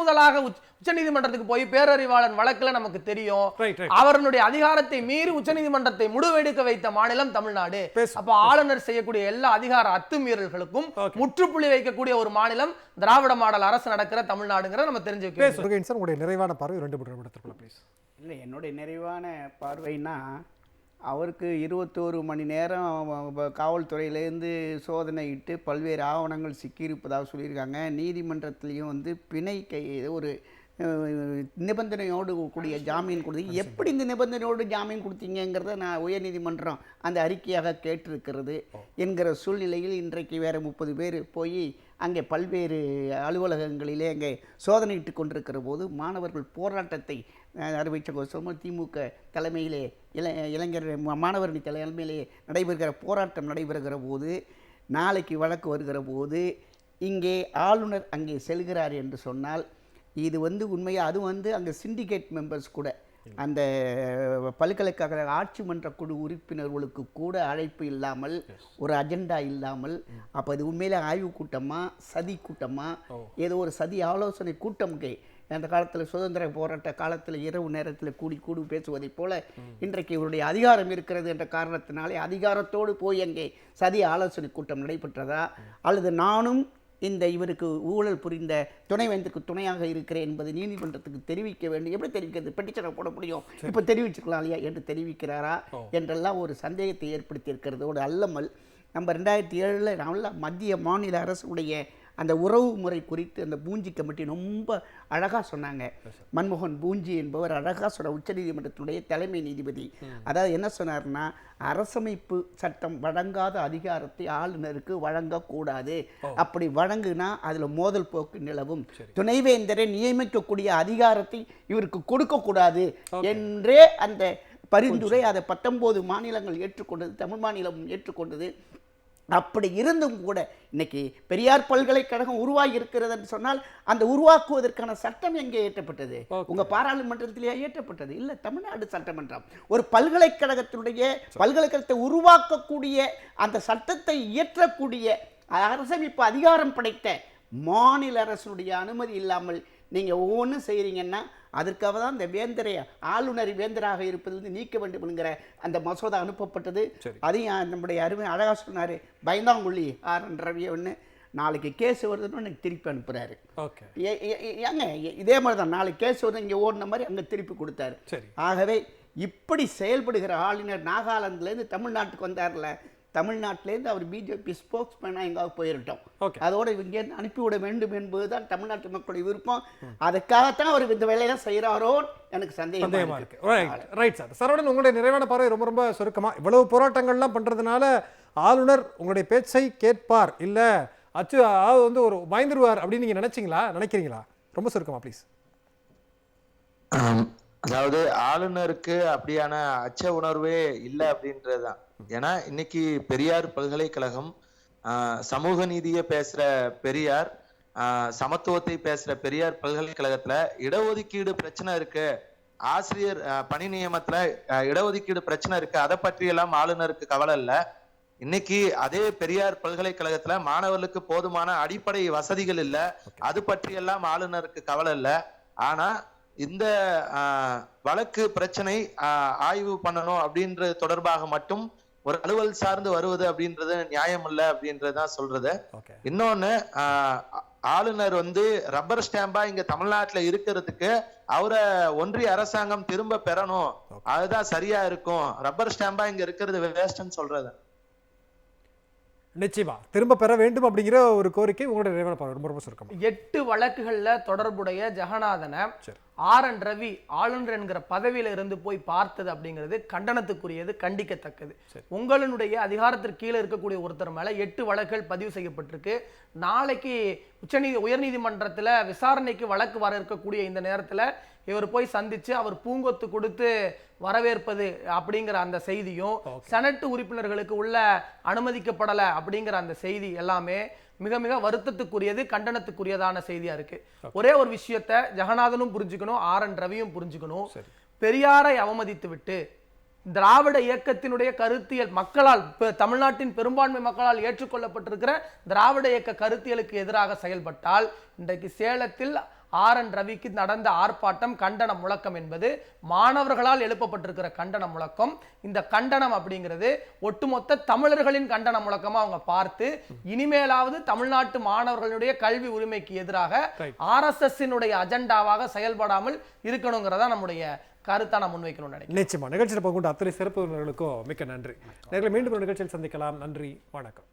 முதலாக உச்ச நீதிமன்றத்துக்கு போய் பேரறிவாளன் வழக்குல நமக்கு தெரியும் அவருடைய அதிகாரத்தை மீறி உச்ச நீதிமன்றத்தை முடிவெடுக்க வைத்த மாநிலம் தமிழ்நாடு. அப்ப ஆளுநர் செய்யக்கூடிய எல்லா அதிகார அத்துமீறல்களுக்கும் முற்றுப்புள்ளி வைக்கக்கூடிய ஒரு மாநிலம் திராவிட மாடல் அரசு நடக்கிற தமிழ்நாடுங்கிற நம்ம தெரிஞ்சுக்கணும். உங்களுடைய நிறைவான பார்வை 2 ப்ளீஸ். இல்ல, என்னுடைய நிறைவான பார்வைனா, அவருக்கு 21 மணி நேரம் காவல்துறையிலேருந்து சோதனையிட்டு பல்வேறு ஆவணங்கள் சிக்கியிருப்பதாக சொல்லியிருக்காங்க. நீதிமன்றத்திலையும் பிணை ஒரு நிபந்தனையோடு கூடிய ஜாமீன் கொடுத்து, எப்படி இந்த நிபந்தனையோடு ஜாமீன் கொடுத்தீங்கிறத நான் உயர்நீதிமன்றம் அந்த அறிக்கையாக கேட்டிருக்கிறது என்கிற சூழ்நிலையில் இன்றைக்கு வேறு 30 பேர் போய் அங்கே பல்வேறு அலுவலகங்களிலே அங்கே சோதனையிட்டு கொண்டிருக்கிற போது மாணவர்கள் போராட்டத்தை அறிவித்த திமுக தலைமையிலே இளைஞர் மாணவரணி தலைமையிலே நடைபெறுகிற போராட்டம் நடைபெறுகிற போது, நாளைக்கு வழக்கு வருகிற போது இங்கே ஆளுநர் அங்கே செல்கிறார் என்று சொன்னால் இது உண்மையாக அது அங்கே சிண்டிகேட் மெம்பர்ஸ் கூட அந்த பல்கலைக்கழக ஆட்சி மன்ற குழு உறுப்பினர்களுக்கு கூட அழைப்பு இல்லாமல், ஒரு அஜெண்டா இல்லாமல், அப்போ இது உண்மையிலே ஆய்வு கூட்டமா சதி கூட்டமா, ஏதோ ஒரு சதி ஆலோசனை கூட்டம் அந்த காலத்தில் சுதந்திர போராட்ட காலத்தில் இரவு நேரத்தில் கூடி பேசுவதைப் போல இன்றைக்கு இவருடைய அதிகாரம் இருக்கிறது என்ற காரணத்தினாலே அதிகாரத்தோடு போய் அங்கே சதி ஆலோசனை கூட்டம் நடைபெற்றதா, அல்லது நானும் இந்த இவருக்கு ஊழல் புரிந்த துணைவேந்தருக்கு துணையாக இருக்கிறேன் என்பது நீதிமன்றத்துக்கு தெரிவிக்க வேண்டும். எப்படி தெரிவிக்கிறது? பெட்டிஷனை போட முடியும், இப்போ தெரிவிச்சுக்கலாம் இல்லையா என்று தெரிவிக்கிறாரா என்றெல்லாம் ஒரு சந்தேகத்தை ஏற்படுத்தி இருக்கிறதோடு அல்லாமல், நம்ம 2007 நல்ல மத்திய மாநில அரசுடைய அந்த உறவு முறை குறித்து அந்த பூஞ்சி கமிட்டி ரொம்ப அழகாக சொன்னாங்க. மன்மோகன் பூஞ்சி என்பவர் அழகாக சொன்ன உச்சநீதிமன்றத்தினுடைய தலைமை நீதிபதி. அதாவது என்ன சொன்னார்னா, அரசமைப்பு சட்டம் வழங்காத அதிகாரத்தை ஆளுநருக்கு வழங்கக்கூடாது. அப்படி வழங்குனா அதில் மோதல் போக்கு நிலவும். துணைவேந்தரை நியமிக்கக்கூடிய அதிகாரத்தை இவருக்கு கொடுக்கக்கூடாது என்றே அந்த பரிந்துரை அதை 19 மாநிலங்கள் ஏற்றுக்கொண்டது, தமிழ் மாநிலம் ஏற்றுக்கொண்டது. அப்படி இருந்தும் கூட இன்னைக்கு பெரியார் பல்கலைக்கழகம் உருவாகி இருக்கிறது என்று சொன்னால் அந்த உருவாக்குவதற்கான சட்டம் எங்கே இயற்றப்பட்டது? உங்க பாராளுமன்றத்திலேயே இயற்றப்பட்டது இல்ல, தமிழ்நாடு சட்டமன்றம். ஒரு பல்கலைக்கழகத்தை உருவாக்கக்கூடிய அந்த சட்டத்தை இயற்றக்கூடிய அரசமைப்பு அதிகாரம் படைத்த மாநில அரசுடைய அனுமதி இல்லாமல் நீங்க ஒவ்வொன்றும் செய்யறீங்கன்னா அதற்காக தான் இந்த வேந்தரை ஆளுநர் வேந்தராக இருப்பதிலிருந்து நீக்க வேண்டும் என்கிற அந்த மசோதா அனுப்பப்பட்டது. அதையும் நம்முடைய அருமை அழகா சொன்னாரு. பயந்தாங்குள்ளி ஆர்.என். ரவி ஒன்று நாளைக்கு கேஸ் வருதுன்னு எனக்கு திருப்பி அனுப்புறாரு. ஏங்க இதே மாதிரி தான் நாளைக்கு கேஸ் வருது இங்கே ஓடின மாதிரி அங்கே திருப்பி கொடுத்தாரு. ஆகவே இப்படி செயல்படுகிற ஆளுநர் நாகாலாந்துலேருந்து தமிழ்நாட்டுக்கு வந்தார்ல, தமிழ்நாட்டிலேருந்து அவர் பிஜேபி ஸ்போக்ஸ்மேனாக எங்காவது போயிருட்டோம். அதோடு இங்கேருந்து அனுப்பிவிட வேண்டும் என்பதுதான் தமிழ்நாட்டு மக்களுடைய விருப்பம். அதுக்காகத்தான் அவர் இந்த வேலையெல்லாம் செய்கிறாரோ எனக்கு சந்தேகமா இருக்கு. Right sir. சரவணன், உங்களுடைய நிறைவான பார்வை ரொம்ப ரொம்ப சுருக்கமா. இவ்வளவு போராட்டங்கள்லாம் பண்றதுனால ஆளுநர் உங்களுடைய பேச்சை கேட்பார் இல்ல அச்சு வந்து ஒரு பயந்துருவார் அப்படின்னு நீங்க நினைக்கிறீங்களா? ரொம்ப சுருக்கமா ப்ளீஸ். அதாவது ஆளுநருக்கு அப்படியான அச்ச உணர்வே இல்லை அப்படின்றதுதான். ஏன்னா இன்னைக்கு பெரியார் பல்கலைக்கழகம் சமூக நீதியை பேசுற பெரியார், சமத்துவத்தை பேசுற பெரியார் பல்கலைக்கழகத்துல இடஒதுக்கீடு பிரச்சனை இருக்கு, ஆசிரியர் பணி நியமனத்துல இடஒதுக்கீடு பிரச்சனை இருக்கு, அதை பற்றி எல்லாம் ஆளுநருக்கு கவலை இல்லை. இன்னைக்கு அதே பெரியார் பல்கலைக்கழகத்துல மாணவர்களுக்கு போதுமான அடிப்படை வசதிகள் இல்லை, அது பற்றி எல்லாம் ஆளுநருக்கு கவலை இல்லை. ஆனா இந்த வழக்கு பிரச்சனை ஆய்வு பண்ணணும் அப்படின்றது தொடர்பாக மட்டும் ஒரு அலுவல் சார்ந்து வருவது அப்படின்றது நியாயம் இல்லை அப்படின்றதான் சொல்றது. இன்னொன்னு, ஆளுநர் வந்து ரப்பர் ஸ்டாம்பா இங்க தமிழ்நாட்டுல இருக்கிறதுக்கு அவரை ஒன்றிய அரசாங்கம் திரும்ப பெறணும், அதுதான் சரியா இருக்கும். ரப்பர் ஸ்டாம்பா இங்க இருக்கிறது வேஸ்ட்னு சொல்றது. நிச்சயமா திரும்ப பெற வேண்டும் அப்படிங்கிற ஒரு கோரிக்கை உங்களுடைய நிறைவான பார்வை. ரொம்ப ரொம்ப சுருக்கம். 8 வழக்குகள்ல தொடர்புடைய ஜெகநாதனை ஆர்.என். ரவி ஆளுநர் என்கிற பதவியில இருந்து போய் பார்த்தது அப்படிங்கிறது கண்டனத்துக்குரியது, கண்டிக்கத்தக்கது. உங்களுடைய அதிகாரத்திற்கு கீழே இருக்கக்கூடிய ஒருத்தர் மேல 8 வழக்குகள் பதிவு செய்யப்பட்டிருக்கு. நாளைக்கு உயர்நீதிமன்றத்துல விசாரணைக்கு வழக்கு வர இருக்கக்கூடிய இந்த நேரத்துல இவர் போய் சந்திச்சு அவர் பூங்கொத்து கொடுத்து வரவேற்பது அப்படிங்கிற அந்த செய்தியும், செனட் உறுப்பினர்களுக்கு உள்ள அனுமதிக்கப்படல அப்படிங்கிற அந்த செய்தி எல்லாமே மிக மிக வருத்தத்துக்குரியது, கண்டனத்துக்குரியதான செய்தியா இருக்கு. ஒரே ஒரு விஷயத்தை ஜெகநாதனும் புரிஞ்சுக்கணும், ஆர்.என். ரவியும் புரிஞ்சுக்கணும். பெரியாரை அவமதித்து விட்டு திராவிட இயக்கத்தினுடைய கருத்தியல் மக்களால், தமிழ்நாட்டின் பெரும்பான்மை மக்களால் ஏற்றுக்கொள்ளப்பட்டிருக்கிற திராவிட இயக்க கருத்தியலுக்கு எதிராக செயல்பட்டால் இன்றைக்கு சேலத்தில் ஆர்.என். ரவிக்கு நடந்த ஆர்ப்பாட்டம் கண்டன முழக்கம் என்பது மாணவர்களால் எழுப்பப்பட்டிருக்கிற கண்டன முழக்கம். இந்த கண்டனம் அப்படிங்கிறது ஒட்டுமொத்த தமிழர்களின் கண்டன முழக்கமா அவங்க பார்த்து இனிமேலாவது தமிழ்நாட்டு மாணவர்களுடைய கல்வி உரிமைக்கு எதிராக RSS அஜெண்டாவாக செயல்படாமல் இருக்கணுங்கிறதா நம்முடைய கருத்தான முன்வைக்கணும்னு நினைக்கிறேன். நிச்சயமா நிகழ்ச்சியில் பங்குண்ட அத்தனை சிறப்பு மிக்க நன்றி. மீண்டும் நிகழ்ச்சியில் சந்திக்கலாம். நன்றி, வணக்கம்.